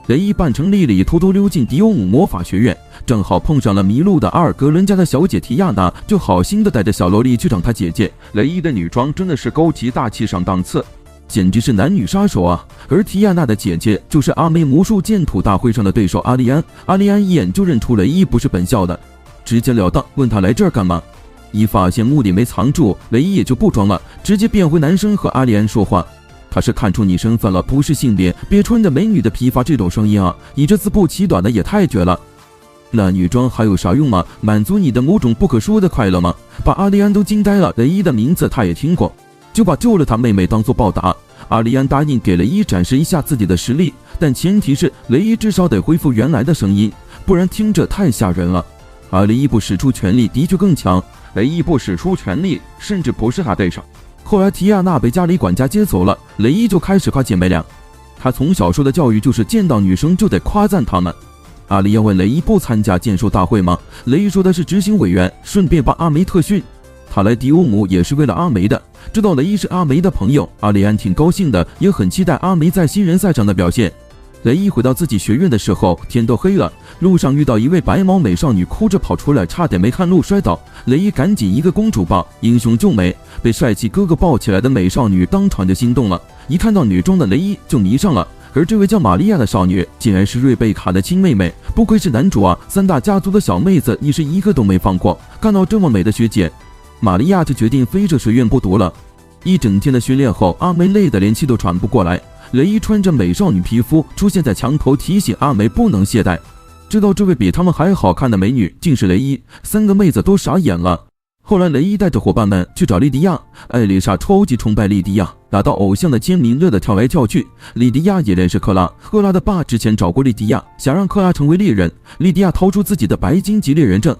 雷伊扮成莉莉偷偷溜进迪欧姆魔法学院，正好碰上了迷路的阿尔格伦家的小姐提亚娜，就好心的带着小萝莉去找她姐姐。雷伊的女装真的是高级大气上档次，简直是男女杀手啊！而提亚娜的姐姐就是阿梅魔术剑土大会上的对手阿丽安。阿丽安一眼就认出雷伊不是本校的，直截了当问他来这儿干嘛。一发现目的没藏住，雷伊也就不装了，直接变回男生和阿丽安说话。他是看出你身份了，不是性别，别穿着美女的皮发这种声音啊！你这自不其短的也太绝了。那女装还有啥用吗？满足你的某种不可说的快乐吗？把阿丽安都惊呆了。雷伊的名字他也听过，就把救了他妹妹当作报答。阿丽安答应给雷伊展示一下自己的实力，但前提是雷伊至少得恢复原来的声音，不然听着太吓人了。而雷伊不使出全力的确更强，雷伊不使出全力甚至不是他对手。后来提亚娜被家里管家接走了，雷伊就开始夸姐妹俩。他从小受的教育就是见到女生就得夸赞她们。阿丽要问雷伊不参加剑术大会吗？雷伊说的是执行委员，顺便帮阿梅特训。他来迪欧姆也是为了阿梅的，知道雷伊是阿梅的朋友，阿丽安挺高兴的，也很期待阿梅在新人赛上的表现。雷伊回到自己学院的时候，天都黑了，路上遇到一位白毛美少女哭着跑出来，差点没看路摔倒。雷伊赶紧一个公主抱，英雄救美，被帅气哥哥抱起来的美少女当场就心动了，一看到女装的雷伊就迷上了。而这位叫玛利亚的少女竟然是瑞贝卡的亲妹妹，不愧是男主啊，三大家族的小妹子你是一个都没放过。看到这么美的学姐，玛利亚就决定非这学院不读了。一整天的训练后，阿梅累得连气都喘不过来。雷伊穿着美少女皮肤出现在墙头，提醒阿梅不能懈怠。知道这位比他们还好看的美女竟是雷伊，三个妹子都傻眼了。后来雷伊带着伙伴们去找莉迪亚，艾丽莎超级崇拜莉迪亚，拿到偶像的签名热得跳来跳去。莉迪亚也认识克拉，克拉的爸之前找过莉迪亚，想让克拉成为猎人。莉迪亚掏出自己的白金级猎人证，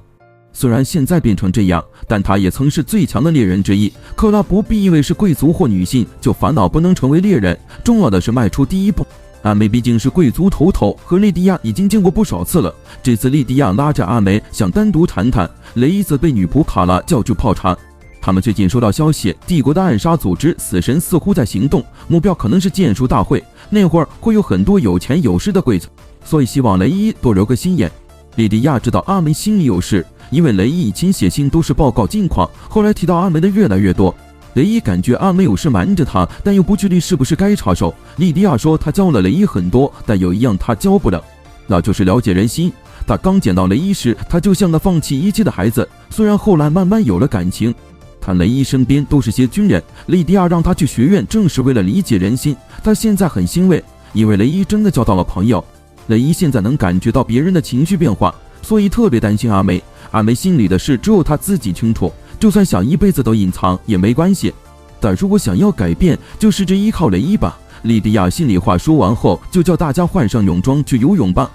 虽然现在变成这样，但他也曾是最强的猎人之一。克拉不必因为是贵族或女性就烦恼不能成为猎人，重要的是迈出第一步。阿梅毕竟是贵族头头，和莉迪亚已经见过不少次了。这次莉迪亚拉着阿梅想单独谈谈，雷伊则被女仆卡拉叫去泡茶。他们最近收到消息，帝国的暗杀组织死神似乎在行动，目标可能是剑术大会，那会儿会有很多有钱有势的贵族，所以希望雷伊多留个心眼。莉迪亚知道阿梅心里有事，因为雷伊以前写信都是报告近况，后来提到阿梅的越来越多。雷伊感觉阿梅有事瞒着他，但又不确定是不是该插手。莉迪亚说他教了雷伊很多，但有一样他教不了，那就是了解人心。他刚见到雷伊时，他就像个放弃一切的孩子，虽然后来慢慢有了感情，但雷伊身边都是些军人，莉迪亚让他去学院正是为了理解人心。他现在很欣慰，因为雷伊真的交到了朋友。雷伊现在能感觉到别人的情绪变化，所以特别担心阿梅。阿梅心里的事只有她自己清楚，就算想一辈子都隐藏也没关系，但如果想要改变，就试着依靠雷伊吧。莉迪亚心里话说完后，就叫大家换上泳装去游泳吧。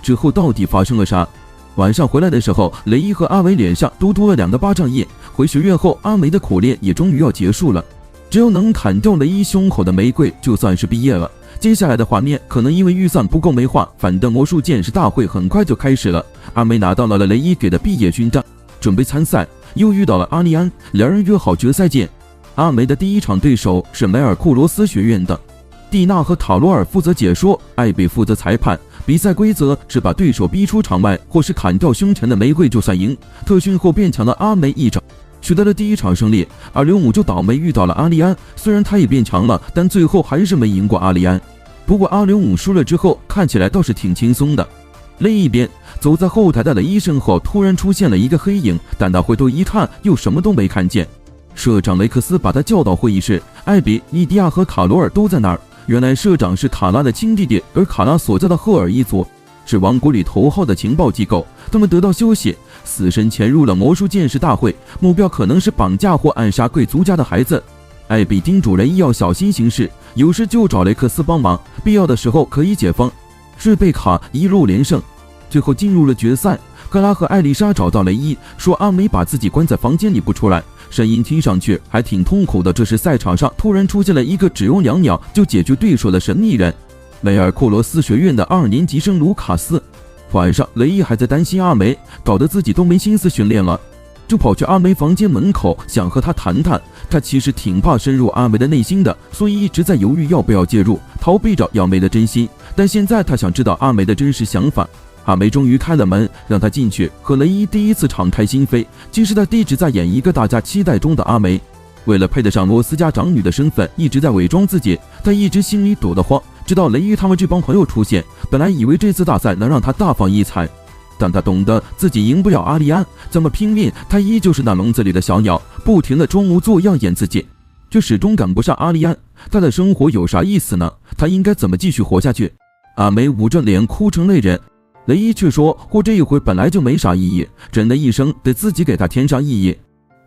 之后到底发生了啥？晚上回来的时候，雷伊和阿梅脸上都多了2个巴掌印。回学院后，阿梅的苦练也终于要结束了，只要能砍掉雷伊胸口的玫瑰，就算是毕业了。接下来的画面可能因为预算不够没画，反正魔术剑士大会很快就开始了。阿梅拿到了雷伊给的毕业勋章，准备参赛，又遇到了阿利安，两人约好决赛见。阿梅的第一场对手是梅尔库罗斯学院的蒂娜和塔罗尔负责解说，艾比负责裁判。比赛规则是把对手逼出场外，或是砍掉胸前的玫瑰就算赢。特训后变强的阿梅一掌取得了第一场胜利，而刘姆就倒霉遇到了阿利安，虽然他也变强了，但最后还是没赢过阿利安。不过阿刘姆输了之后，看起来倒是挺轻松的。另一边，走在后台的雷伊身后突然出现了一个黑影，但他回头一看，又什么都没看见。社长雷克斯把他叫到会议室，艾比、莉迪亚和卡罗尔都在那儿。原来社长是卡拉的亲弟弟，而卡拉所在的赫尔一族是王国里头号的情报机构。他们得到消息，死神潜入了魔术剑士大会，目标可能是绑架或暗杀贵族家的孩子。艾比叮嘱雷伊要小心行事，有事就找雷克斯帮忙，必要的时候可以解封。瑞贝卡一路连胜，最后进入了决赛。克拉和艾丽莎找到雷伊，说阿梅把自己关在房间里不出来，声音听上去还挺痛苦的。这时赛场上突然出现了一个只用2秒就解决对手的神秘人，梅尔库罗斯学院的2年级生卢卡斯。晚上雷伊还在担心阿梅，搞得自己都没心思训练了，就跑去阿梅房间门口想和她谈谈。他其实挺怕深入阿梅的内心的，所以一直在犹豫要不要介入，逃避着阿梅的真心。但现在他想知道阿梅的真实想法。阿梅终于开了门，让他进去，和雷伊第一次敞开心扉。其实他一直在演一个大家期待中的阿梅，为了配得上罗斯家长女的身份，一直在伪装自己。他一直心里躲得慌，直到雷伊他们这帮朋友出现，本来以为这次大赛能让他大放异彩，但他懂得自己赢不了阿利安，怎么拼命他依旧是那笼子里的小鸟，不停地装模作样演自己，却始终赶不上阿利安。他的生活有啥意思呢？他应该怎么继续活下去？阿梅捂着脸哭成泪人。雷伊却说过这一回本来就没啥意义，人的一生得自己给他添上意义，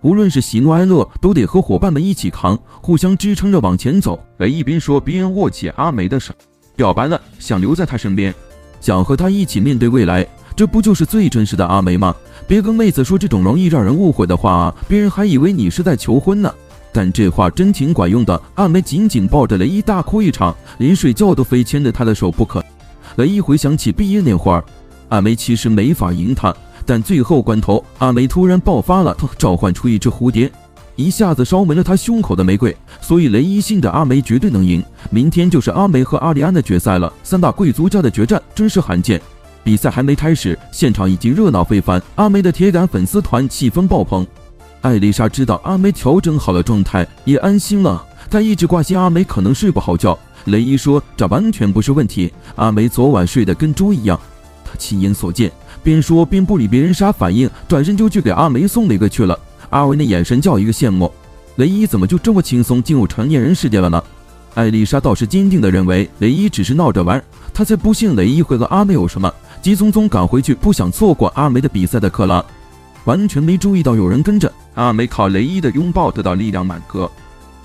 无论是喜怒哀乐都得和伙伴们一起扛，互相支撑着往前走。雷伊边说边握起阿梅的手，表白了，想留在她身边，想和她一起面对未来。这不就是最真实的阿梅吗？别跟妹子说这种容易让人误会的话啊，别人还以为你是在求婚呢。但这话真挺管用的。阿梅紧紧抱着雷伊大哭一场，连睡觉都非牵着他的手不可。雷伊回想起毕业那会儿，阿梅其实没法赢他，但最后关头阿梅突然爆发了，召唤出一只蝴蝶，一下子烧没了他胸口的玫瑰。所以雷伊信着阿梅绝对能赢。明天就是阿梅和阿利安的决赛了，3大贵族家的决战真是罕见。比赛还没开始，现场已经热闹非凡，阿梅的铁杆粉丝团气氛爆棚。艾丽莎知道阿梅调整好了状态，也安心了。她一直挂心阿梅可能睡不好觉，雷伊说这完全不是问题，阿梅昨晚睡得跟猪一样。他亲眼所见，边说边不理别人啥反应，转身就去给阿梅送玫瑰去了。阿维那眼神叫一个羡慕，雷伊怎么就这么轻松进入成年人世界了呢？艾丽莎倒是坚定地认为雷伊只是闹着玩，她才不信雷伊会和阿梅有什么，急匆匆赶回去，不想错过阿梅的比赛的克拉，完全没注意到有人跟着。阿梅靠雷伊的拥抱得到力量满格。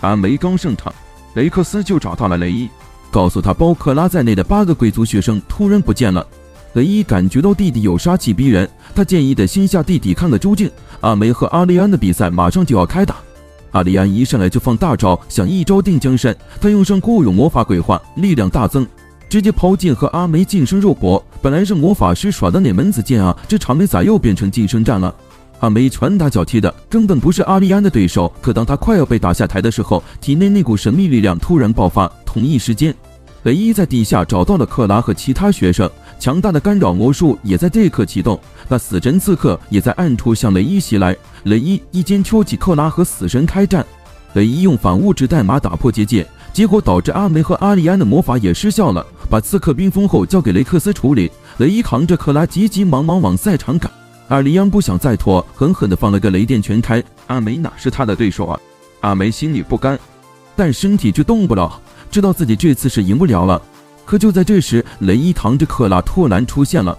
阿梅刚上场，雷克斯就找到了雷伊，告诉他包克拉在内的8个贵族学生突然不见了。雷伊感觉到弟弟有杀气逼人，他建议得先下地抵看个究竟。阿梅和阿利安的比赛马上就要开打，阿利安一上来就放大招，想一招定江山。他用上固有魔法鬼化，力量大增，直接抛剑和阿梅近身肉搏。本来是魔法师耍的哪门子剑啊，这场面咋又变成近身战了？阿梅拳打脚踢的，根本不是阿利安的对手。可当他快要被打下台的时候，体内那股神秘力量突然爆发。同一时间，雷伊在地下找到了克拉和其他学生，强大的干扰魔术也在这刻启动。那死神刺客也在暗处向雷伊袭来，雷伊一剑挑起克拉和死神开战。雷伊用反物质代码打破结界，结果导致阿梅和阿丽安的魔法也失效了，把刺客冰封后交给雷克斯处理。雷伊扛着克拉急急忙忙往赛场赶，阿丽安不想再拖，狠狠地放了个雷电全开。阿梅哪是他的对手啊？阿梅心里不甘，但身体却动不了，知道自己这次是赢不了了。可就在这时，雷伊扛着克拉突然出现了，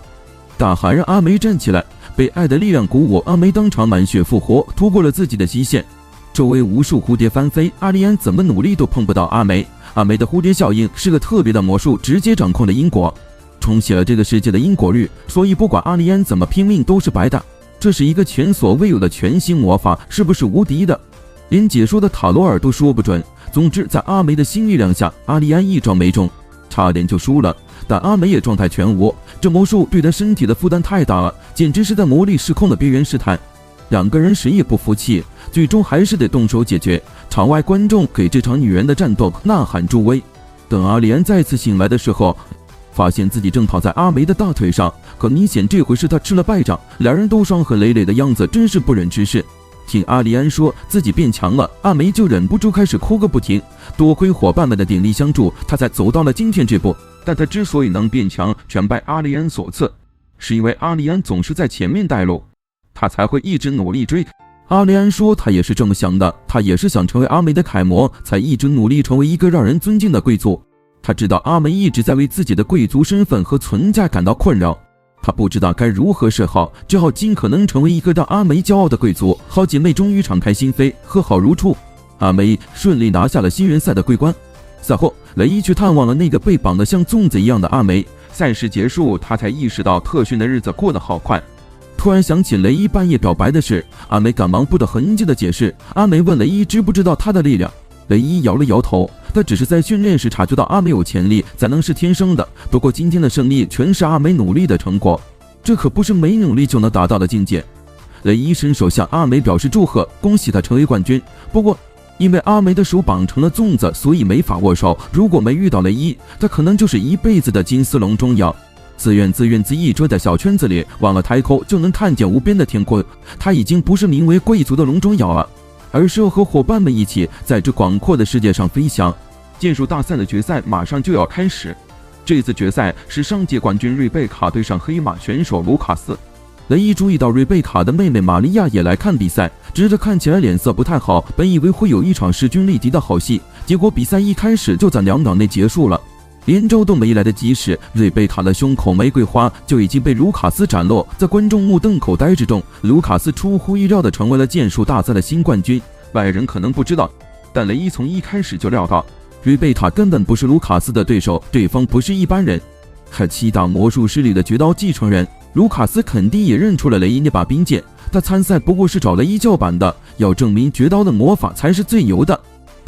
大喊让阿梅站起来。被爱的力量鼓舞，阿梅当场满血复活，突破了自己的极限。周围无数蝴蝶翻飞，阿丽安怎么努力都碰不到阿梅。阿梅的蝴蝶效应是个特别的魔术，直接掌控了因果，重写了这个世界的因果律，所以不管阿丽安怎么拼命都是白的。这是一个前所未有的全新魔法，是不是无敌的？连解说的塔罗尔都说不准。总之，在阿梅的新力量下，阿丽安一招没中，差点就输了。但阿梅也状态全无，这魔术对她身体的负担太大了，简直是在魔力失控的边缘试探。两个人谁也不服气，最终还是得动手解决。场外观众给这场女人的战斗呐喊助威。等阿丽安再次醒来的时候，发现自己正躺在阿梅的大腿上，可明显这回是她吃了败仗，两人都伤痕累累的样子，真是不忍直视。听阿丽安说自己变强了，阿梅就忍不住开始哭个不停。多亏伙伴们的鼎力相助，她才走到了今天这步。但她之所以能变强，全拜阿丽安所赐，是因为阿丽安总是在前面带路，她才会一直努力追。阿丽安说她也是这么想的，她也是想成为阿梅的楷模，才一直努力成为一个让人尊敬的贵族。她知道阿梅一直在为自己的贵族身份和存在感到困扰，她不知道该如何是好，只好尽可能成为一个让阿梅骄傲的贵族。好姐妹终于敞开心扉，和好如初。阿梅顺利拿下了新人赛的桂冠。赛后，雷伊去探望了那个被绑得像粽子一样的阿梅。赛事结束，他才意识到特训的日子过得好快。突然想起雷伊半夜表白的事，阿梅赶忙不着痕迹的解释。阿梅问雷伊知不知道他的力量，雷伊摇了摇头，他只是在训练时察觉到阿梅有潜力，才能是天生的。不过今天的胜利全是阿梅努力的成果，这可不是没努力就能达到的境界。雷伊伸手向阿梅表示祝贺，恭喜她成为冠军。不过因为阿梅的手绑成了粽子，所以没法握手。如果没遇到雷伊，她可能就是一辈子的金丝笼中药。自怨自艾追在小圈子里，忘了抬头就能看见无边的天空。她已经不是名为贵族的笼中鸟了，而是要和伙伴们一起在这广阔的世界上飞翔。剑术大赛的决赛马上就要开始，这次决赛是上届冠军瑞贝卡对上黑马选手卢卡斯。雷伊注意到瑞贝卡的妹妹玛利亚也来看比赛，只是看起来脸色不太好，本以为会有一场势均力敌的好戏，结果比赛一开始就在2秒内结束了。连招都没来得及时，瑞贝卡的胸口玫瑰花就已经被卢卡斯斩落。在观众目瞪口呆之中，卢卡斯出乎意料地成为了剑术大赛的新冠军。外人可能不知道，但雷伊从一开始就料到，瑞贝卡根本不是卢卡斯的对手，对方不是一般人，还7大魔术师里的绝刀继承人。卢卡斯肯定也认出了雷伊那把冰剑，他参赛不过是找雷伊叫板的，要证明绝刀的魔法才是最牛的。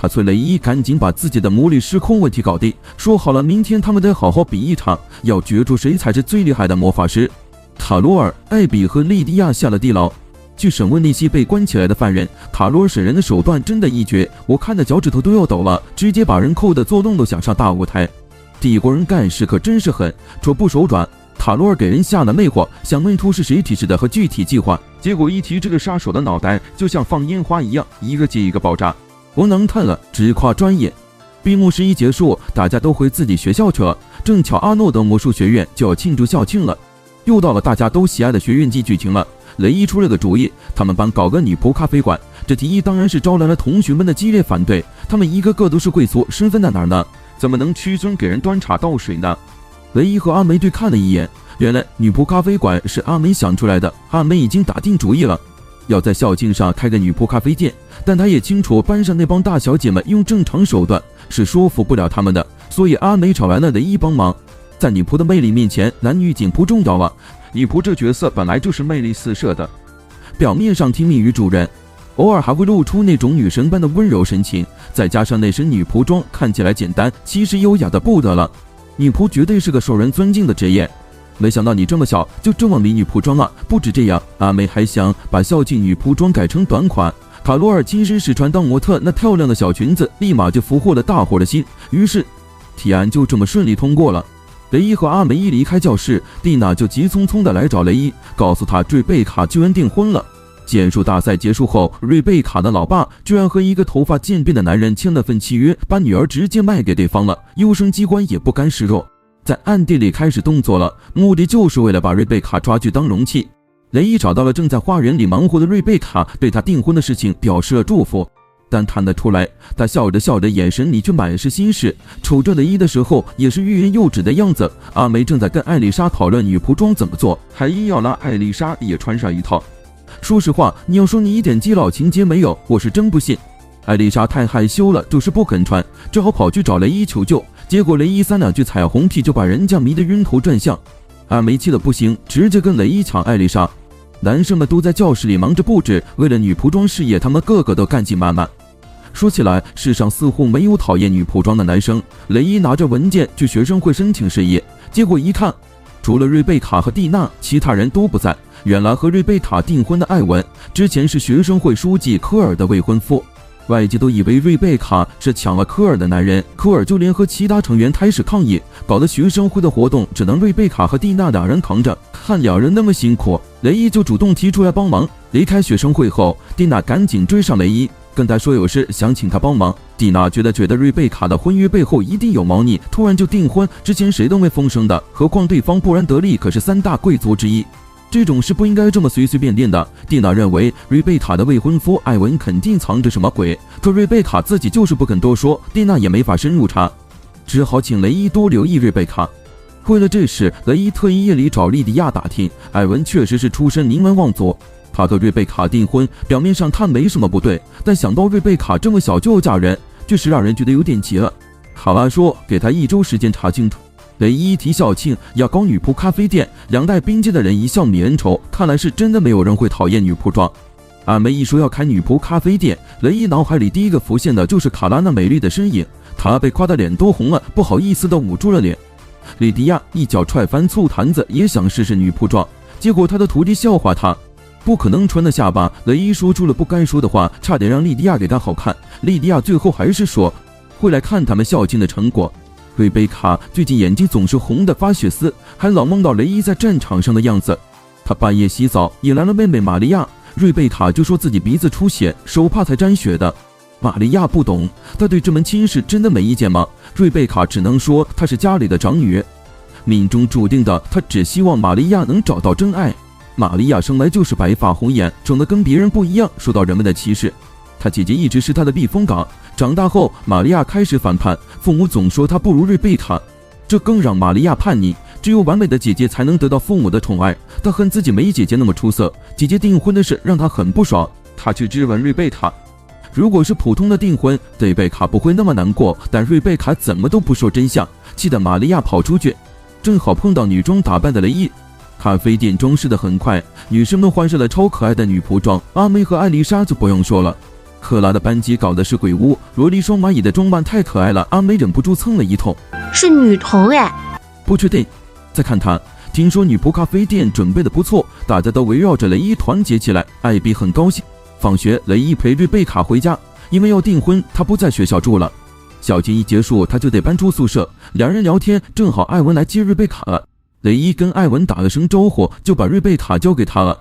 他催雷伊赶紧把自己的魔力失控问题搞定，说好了明天他们得好好比一场，要决出谁才是最厉害的魔法师。塔罗尔、艾比和莉迪亚下了地牢，去审问那些被关起来的犯人。塔罗尔审人的手段真的一绝，我看的脚趾头都要抖了，直接把人扣得做梦都想上大舞台。帝国人干事可真是狠，手不手软。塔罗尔给人下了魅惑，想问出是谁指示的和具体计划，结果一提这个杀手的脑袋，就像放烟花一样，一个接一个爆炸。我能探了，只夸专业。闭幕式一结束，大家都回自己学校去了。正巧阿诺德魔术学院就要庆祝校庆了，又到了大家都喜爱的学院季剧情了。雷伊出了个主意，他们班搞个女仆咖啡馆。这提议当然是招来了同学们的激烈反对，他们一个个都是贵族，身份在哪儿呢？怎么能屈尊给人端茶倒水呢？雷伊和阿梅对看了一眼，原来女仆咖啡馆是阿梅想出来的。阿梅已经打定主意了，要在校庆上开个女仆咖啡店，但她也清楚班上那帮大小姐们用正常手段是说服不了他们的，所以阿梅找来了雷伊帮忙。在女仆的魅力面前，男女仅不重要了。女仆这角色本来就是魅力四射的，表面上听命于主人，偶尔还会露出那种女神般的温柔神情，再加上那身女仆装看起来简单，其实优雅的不得了。女仆绝对是个受人尊敬的职业。没想到你这么小就这么迷女仆装了。不止这样，阿梅还想把校庆女仆装改成短款。卡罗尔亲身试穿当模特，那漂亮的小裙子立马就俘获了大伙的心，于是提案就这么顺利通过了。雷伊和阿梅一离开教室，蒂娜就急匆匆的来找雷伊，告诉他瑞贝卡居然订婚了。剑术大赛结束后，瑞贝卡的老爸居然和一个头发渐变的男人签了份契约，把女儿直接卖给对方了。优生机关也不甘示弱，在暗地里开始动作了，目的就是为了把瑞贝卡抓去当容器。雷伊找到了正在花园里忙活的瑞贝卡，对他订婚的事情表示了祝福，但看得出来，他笑着笑着，眼神里却满是心事。瞅着雷伊的时候，也是欲言又止的样子。阿梅正在跟艾丽莎讨论女仆装怎么做，还硬要让艾丽莎也穿上一套。说实话，你要说你一点基佬情节没有，我是真不信。艾丽莎太害羞了，就是不肯穿，只好跑去找雷伊求救。结果雷伊三两句彩虹屁就把人家迷得晕头转向。阿梅气得不行，直接跟雷伊抢艾丽莎。男生们都在教室里忙着布置，为了女仆装事业，他们个个都干劲满满。说起来，世上似乎没有讨厌女仆装的男生。雷伊拿着文件去学生会申请事业，结果一看，除了瑞贝卡和蒂娜，其他人都不在。原来和瑞贝卡订婚的艾文，之前是学生会书记科尔的未婚夫。外界都以为瑞贝卡是抢了科尔的男人，科尔就联合其他成员开始抗议，搞得学生会的活动只能瑞贝卡和蒂娜两人扛着。看两人那么辛苦，雷伊就主动提出来帮忙。离开学生会后，蒂娜赶紧追上雷伊，跟他说有事想请他帮忙。蒂娜觉得瑞贝卡的婚约背后一定有猫腻，突然就订婚，之前谁都没风声的，何况对方布兰德利可是3大贵族之一。这种事不应该这么随随便便的。蒂娜认为瑞贝卡的未婚夫艾文肯定藏着什么鬼，可瑞贝卡自己就是不肯多说，蒂娜也没法深入查，只好请雷伊多留意瑞贝卡。为了这事，雷伊特意夜里找莉迪亚打听，艾文确实是出身名门望族，他和瑞贝卡订婚，表面上看没什么不对，但想到瑞贝卡这么小就要嫁人，确实让人觉得有点急了。好了，说给他1周时间查清楚。雷伊提校庆要搞女仆咖啡店，两代并肩的人一笑泯恩仇，看来是真的没有人会讨厌女仆装。阿梅一说要开女仆咖啡店，雷伊脑海里第一个浮现的就是卡拉那美丽的身影，她被夸得脸都红了，不好意思地捂住了脸。莉迪亚一脚踹翻醋坛子，也想试试女仆装，结果她的徒弟笑话她不可能穿得下巴。雷伊说出了不该说的话，差点让莉迪亚给他好看。莉迪亚最后还是说会来看他们校庆的成果。瑞贝卡最近眼睛总是红的发血丝，还老梦到雷伊在战场上的样子。他半夜洗澡引来了妹妹玛利亚，瑞贝卡就说自己鼻子出血，手帕才沾血的。玛利亚不懂，她对这门亲事真的没意见吗？瑞贝卡只能说她是家里的长女，命中注定的，她只希望玛利亚能找到真爱。玛利亚生来就是白发红眼，长得跟别人不一样，受到人们的歧视。她姐姐一直是她的避风港。长大后，玛利亚开始反叛，父母总说她不如瑞贝卡，这更让玛利亚叛逆。只有完美的姐姐才能得到父母的宠爱，她恨自己没姐姐那么出色。姐姐订婚的事让她很不爽，她去质问瑞贝卡。如果是普通的订婚，瑞贝卡不会那么难过，但瑞贝卡怎么都不说真相，气得玛利亚跑出去，正好碰到女装打扮的雷伊。咖啡店装饰得很快，女生们换上了超可爱的女仆装，阿梅和艾丽莎就不用说了。克拉的班级搞的是鬼屋，萝莉双蚂蚁的装扮太可爱了，阿梅忍不住蹭了一通。是女童哎，不确定，再看她。听说女仆咖啡店准备的不错，大家都围绕着雷伊团结起来，艾比很高兴。放学，雷伊陪瑞贝卡回家，因为要订婚，他不在学校住了。校庆一结束，他就得搬出宿舍。两人聊天，正好艾文来接瑞贝卡了。雷伊跟艾文打了声招呼，就把瑞贝卡交给他了。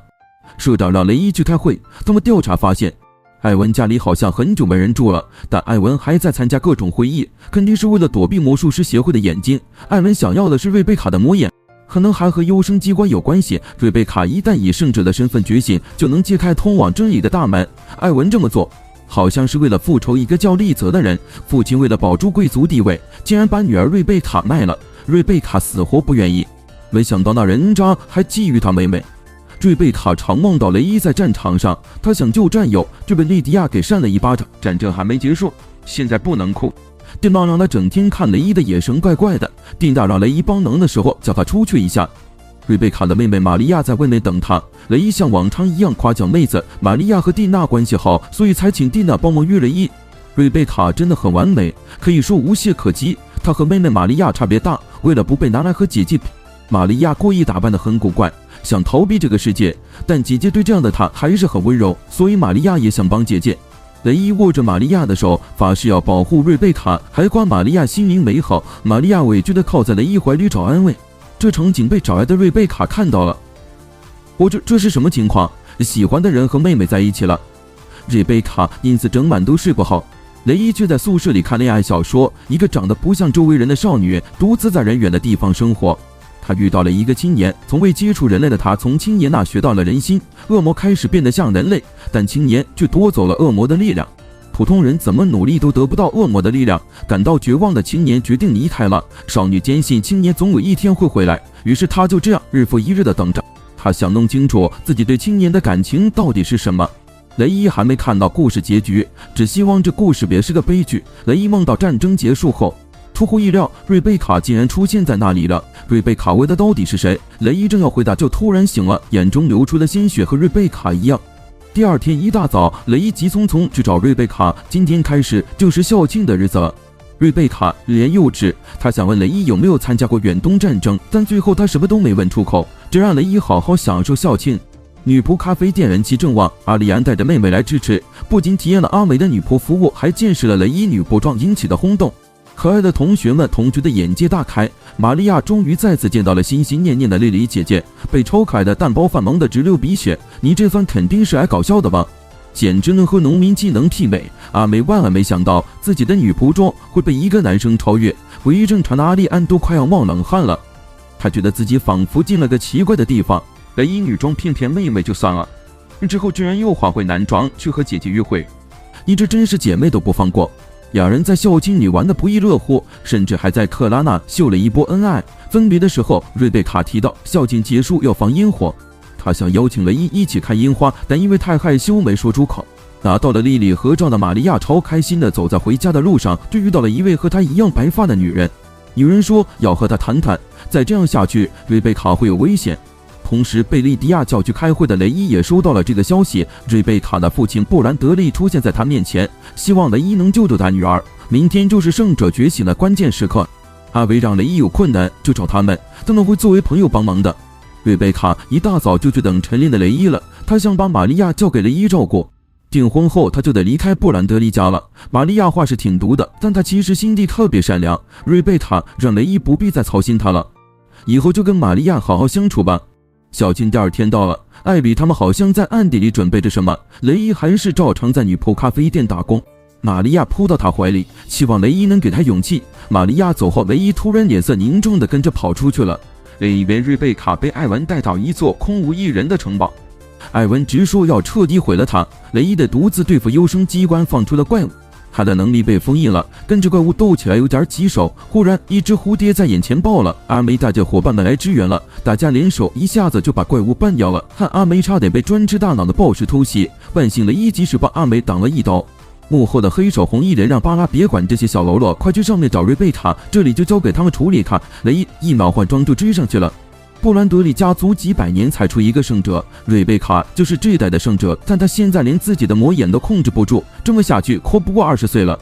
社长让雷伊去开会，他们调查发现艾文家里好像很久没人住了，但艾文还在参加各种会议，肯定是为了躲避魔术师协会的眼睛。艾文想要的是瑞贝卡的魔眼，可能还和优生机关有关系。瑞贝卡一旦以圣者的身份觉醒，就能揭开通往真理的大门。艾文这么做好像是为了复仇一个叫利泽的人，父亲为了保住贵族地位，竟然把女儿瑞贝卡卖了。瑞贝卡死活不愿意，没想到那人渣还觊觎他妹妹。瑞贝卡常梦到雷伊在战场上，他想救战友，就被莉迪亚给扇了一巴掌。战争还没结束，现在不能哭。蒂娜让他整天看雷伊的眼神怪怪的，蒂娜让雷伊帮忙的时候叫他出去一下。瑞贝卡的妹妹玛利亚在外面等他，雷伊像往常一样夸奖妹子玛利亚和蒂娜关系好，所以才请蒂娜帮忙约雷伊。瑞贝卡真的很完美，可以说无懈可击。她和妹妹玛利亚差别大，为了不被拿来和姐姐比，玛利亚故意打扮得很古怪，想逃避这个世界，但姐姐对这样的她还是很温柔，所以玛利亚也想帮姐姐。雷伊握着玛利亚的手，发誓要保护瑞贝卡，还夸玛利亚心灵美好。玛利亚委屈地靠在雷伊怀里找安慰，这场景被找来的瑞贝卡看到了。这是什么情况？喜欢的人和妹妹在一起了。瑞贝卡因此整晚都睡不好。雷伊却在宿舍里看恋爱小说，一个长得不像周围人的少女独自在人远的地方生活。她遇到了一个青年，从未接触人类的她从青年那学到了人心，恶魔开始变得像人类，但青年却夺走了恶魔的力量。普通人怎么努力都得不到恶魔的力量，感到绝望的青年决定离开了。少女坚信青年总有一天会回来，于是她就这样日复一日地等着。她想弄清楚自己对青年的感情到底是什么。雷伊还没看到故事结局，只希望这故事别是个悲剧。雷伊梦到战争结束后，出乎意料，瑞贝卡竟然出现在那里了。瑞贝卡为的到底是谁？雷伊正要回答，就突然醒了，眼中流出了鲜血，和瑞贝卡一样。第二天一大早，雷伊急匆匆去找瑞贝卡。今天开始就是校庆的日子了。瑞贝卡欲言又止，他想问雷伊有没有参加过远东战争，但最后他什么都没问出口，这让雷伊好好享受校庆。女仆咖啡店人气正旺，阿丽安带着妹妹来支持，不仅体验了阿美的女仆服务，还见识了雷伊女仆装引起的轰动。可爱的同学们同觉得眼界大开，玛利亚终于再次见到了心心念念的莉莉姐姐，被超可爱的蛋包饭萌得直流鼻血。你这番肯定是爱搞笑的吧？简直能和农民技能媲美。阿美万万没想到自己的女仆装会被一个男生超越，唯一正常的阿丽安都快要冒冷汗了。她觉得自己仿佛进了个奇怪的地方。雷伊女装骗骗妹妹就算了，之后居然又换回男装去和姐姐约会，你这真是姐妹都不放过。两人在校庆里玩得不亦乐乎，甚至还在克拉纳秀了一波恩爱。分别的时候，瑞贝卡提到校庆结束要放烟火，她想邀请雷伊一起看烟花，但因为太害羞没说出口。拿到了莉莉合照的玛利亚超开心的走在回家的路上，就遇到了一位和她一样白发的女人。女人说要和她谈谈，再这样下去瑞贝卡会有危险。同时被莉迪亚叫去开会的雷伊也收到了这个消息，瑞贝卡的父亲布兰德利出现在他面前，希望雷伊能救救他女儿。明天就是圣者觉醒的关键时刻，阿维让雷伊有困难就找他们，他们会作为朋友帮忙的。瑞贝卡一大早就去等晨练的雷伊了，他想把玛利亚交给雷伊照顾。订婚后他就得离开布兰德利家了。玛利亚话是挺毒的，但她其实心地特别善良。瑞贝卡让雷伊不必再操心她了，以后就跟玛利亚好好相处吧。校庆第二天到了，艾比他们好像在暗地里准备着什么。雷伊还是照常在女仆咖啡店打工。玛利亚扑到他怀里，希望雷伊能给他勇气。玛利亚走后，雷伊突然脸色凝重地跟着跑出去了。以为瑞贝卡被艾文带到一座空无一人的城堡，艾文直说要彻底毁了他。雷伊得独自对付幽生机关放出的怪物，他的能力被封印了，跟着怪物斗起来有点棘手。忽然一只蝴蝶在眼前爆了，阿梅带着伙伴们来支援了，大家联手一下子就把怪物办掉了。看阿梅差点被专吃大脑的暴食偷袭，万幸雷伊及时帮阿梅挡了一刀。幕后的黑手红衣人让巴拉别管这些小喽啰，快去上面找瑞贝卡，这里就交给他们处理。看雷伊一秒换装就追上去了。布兰德利家族几百年才出一个圣者，瑞贝卡就是这一代的圣者，但他现在连自己的魔眼都控制不住，这么下去活不过20岁了。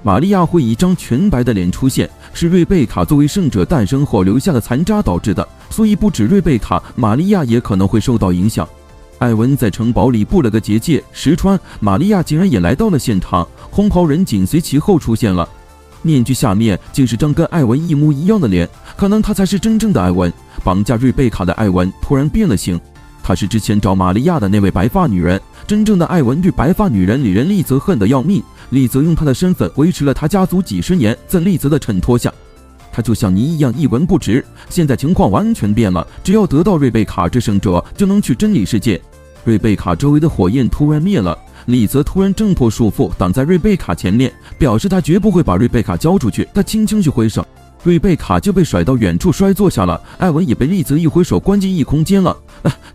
玛利亚会以一张全白的脸出现，是瑞贝卡作为圣者诞生后留下的残渣导致的，所以不止瑞贝卡，玛利亚也可能会受到影响。艾文在城堡里布了个结界，石川、玛利亚竟然也来到了现场，红袍人紧随其后出现了。面具下面竟是张跟艾文一模一样的脸，可能他才是真正的艾文。绑架瑞贝卡的艾文突然变了形，他是之前找玛利亚的那位白发女人。真正的艾文对白发女人里人丽泽恨得要命，丽泽用他的身份维持了他家族几十年，在丽泽的衬托下，他就像泥一样一文不值。现在情况完全变了，只要得到瑞贝卡这圣者，就能去真理世界。瑞贝卡周围的火焰突然灭了，丽泽突然挣脱束缚，挡在瑞贝卡前面，表示他绝不会把瑞贝卡交出去。他轻轻去挥手，瑞贝卡就被甩到远处摔坐下了。艾文也被丽泽一挥手关进异空间了，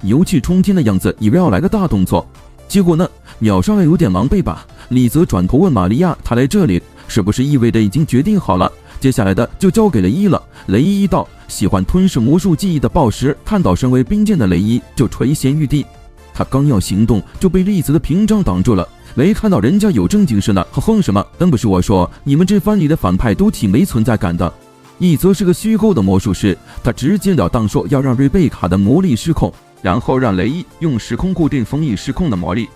牛气冲天的样子，以为要来个大动作，结果呢，秒上来有点狼狈吧。丽泽转头问玛利亚，他来这里是不是意味着已经决定好了？接下来的就交给雷伊了。雷伊一到，喜欢吞噬魔术记忆的暴食看到身为兵剑的雷伊就垂涎欲滴，他刚要行动就被丽泽的屏障挡住了。雷看到人家有正经事呢，哼什么？真不是我说，你们这番里的反派都挺没存在感的。一则是个虚构的魔术师，他直截了当说要让瑞贝卡的魔力失控，然后让雷伊用时空固定封印失控的魔力。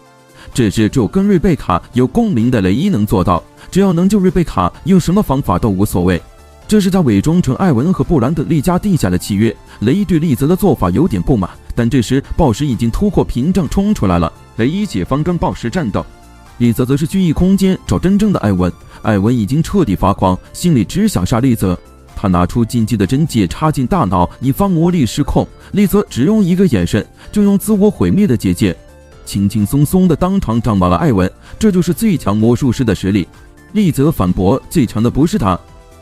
这是只有跟瑞贝卡有共鸣的雷伊能做到，只要能救瑞贝卡，用什么方法都无所谓。这是他伪装成艾文和布兰德利家定下的契约。雷伊对丽泽的做法有点不满，但这时暴食已经突破屏障冲出来了。雷伊解放跟暴食战斗，丽泽则是虚拟空间找真正的艾文。艾文已经彻底发狂，心里只想杀丽泽。他拿出禁忌的针戒插进大脑，引发魔力失控。丽泽只用一个眼神，就用自我毁灭的结界轻轻松松的当场掌完了艾文。这就是最强魔术师的实力。丽泽反驳，最强的不是他，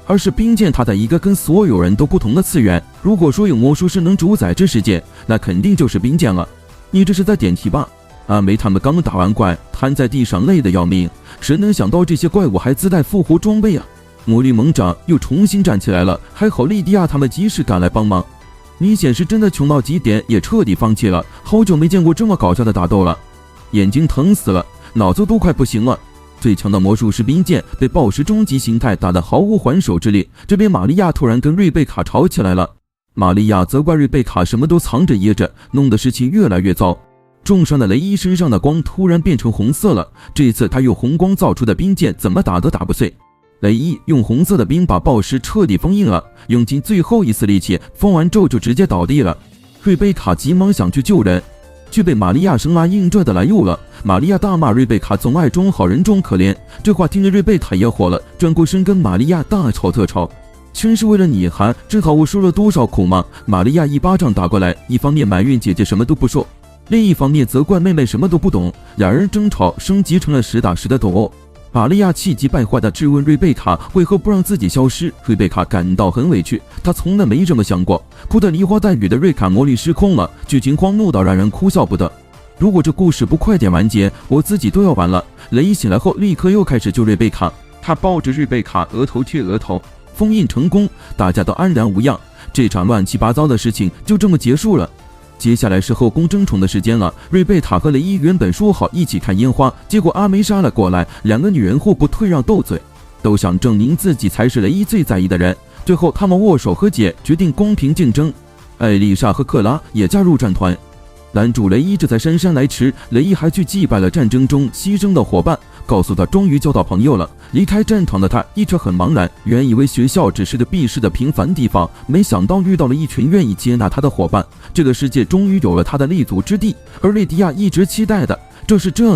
而是冰剑。他在一个跟所有人都不同的次元。如果说有魔术师能主宰这世界，那肯定就是冰剑了。你这是在点题吧？阿梅他们刚打完怪，瘫在地上累得要命。谁能想到这些怪物还自带复活装备啊？魔力猛涨，又重新站起来了。还好莉迪亚他们及时赶来帮忙。明显是真的穷到极点，也彻底放弃了。好久没见过这么搞笑的打斗了，眼睛疼死了，脑子都快不行了。最强的魔术师冰剑被暴食终极形态打得毫无还手之力。这边玛利亚突然跟瑞贝卡吵起来了，玛利亚责怪瑞贝卡什么都藏着掖着，弄得事情越来越糟。重伤的雷伊身上的光突然变成红色了，这次他用红光造出的冰剑怎么打都打不碎。雷伊用红色的冰把暴食彻底封印了，用尽最后一丝力气，封完咒就直接倒地了。瑞贝卡急忙想去救人，却被玛利亚生拉硬拽的来诱了。玛利亚大骂瑞贝卡总爱装好人装可怜，这话听着瑞贝卡也火了，转过身跟玛利亚大吵特吵。全是为了你还知道我受了多少苦吗？玛利亚一巴掌打过来，一方面埋怨姐姐什么都不说，另一方面责怪妹妹什么都不懂。两人争吵升级成了实打实的斗殴。玛利亚气急败坏地质问瑞贝卡为何不让自己消失。瑞贝卡感到很委屈，他从来没这么想过。哭得梨花带雨的瑞卡魔力失控了，剧情荒谬到让人哭笑不得。如果这故事不快点完结，我自己都要完了。雷伊醒来后立刻又开始救瑞贝卡，他抱着瑞贝卡额头贴额头，封印成功，大家都安然无恙。这场乱七八糟的事情就这么结束了。接下来是后宫争宠的时间了。瑞贝塔和雷伊原本说好一起看烟花，结果阿梅莎了过来，两个女人互不退让斗嘴，都想证明自己才是雷伊最在意的人。最后他们握手和解，决定公平竞争。艾丽莎和克拉也加入战团，拦住雷伊这才姗姗来迟。雷伊还去祭拜了战争中牺牲的伙伴，告诉他终于交到朋友了。离开战场的他一直很茫然，原以为学校只是个避世的平凡地方，没想到遇到了一群愿意接纳他的伙伴，这个世界终于有了他的立足之地。而莉迪亚一直期待的，正是这样的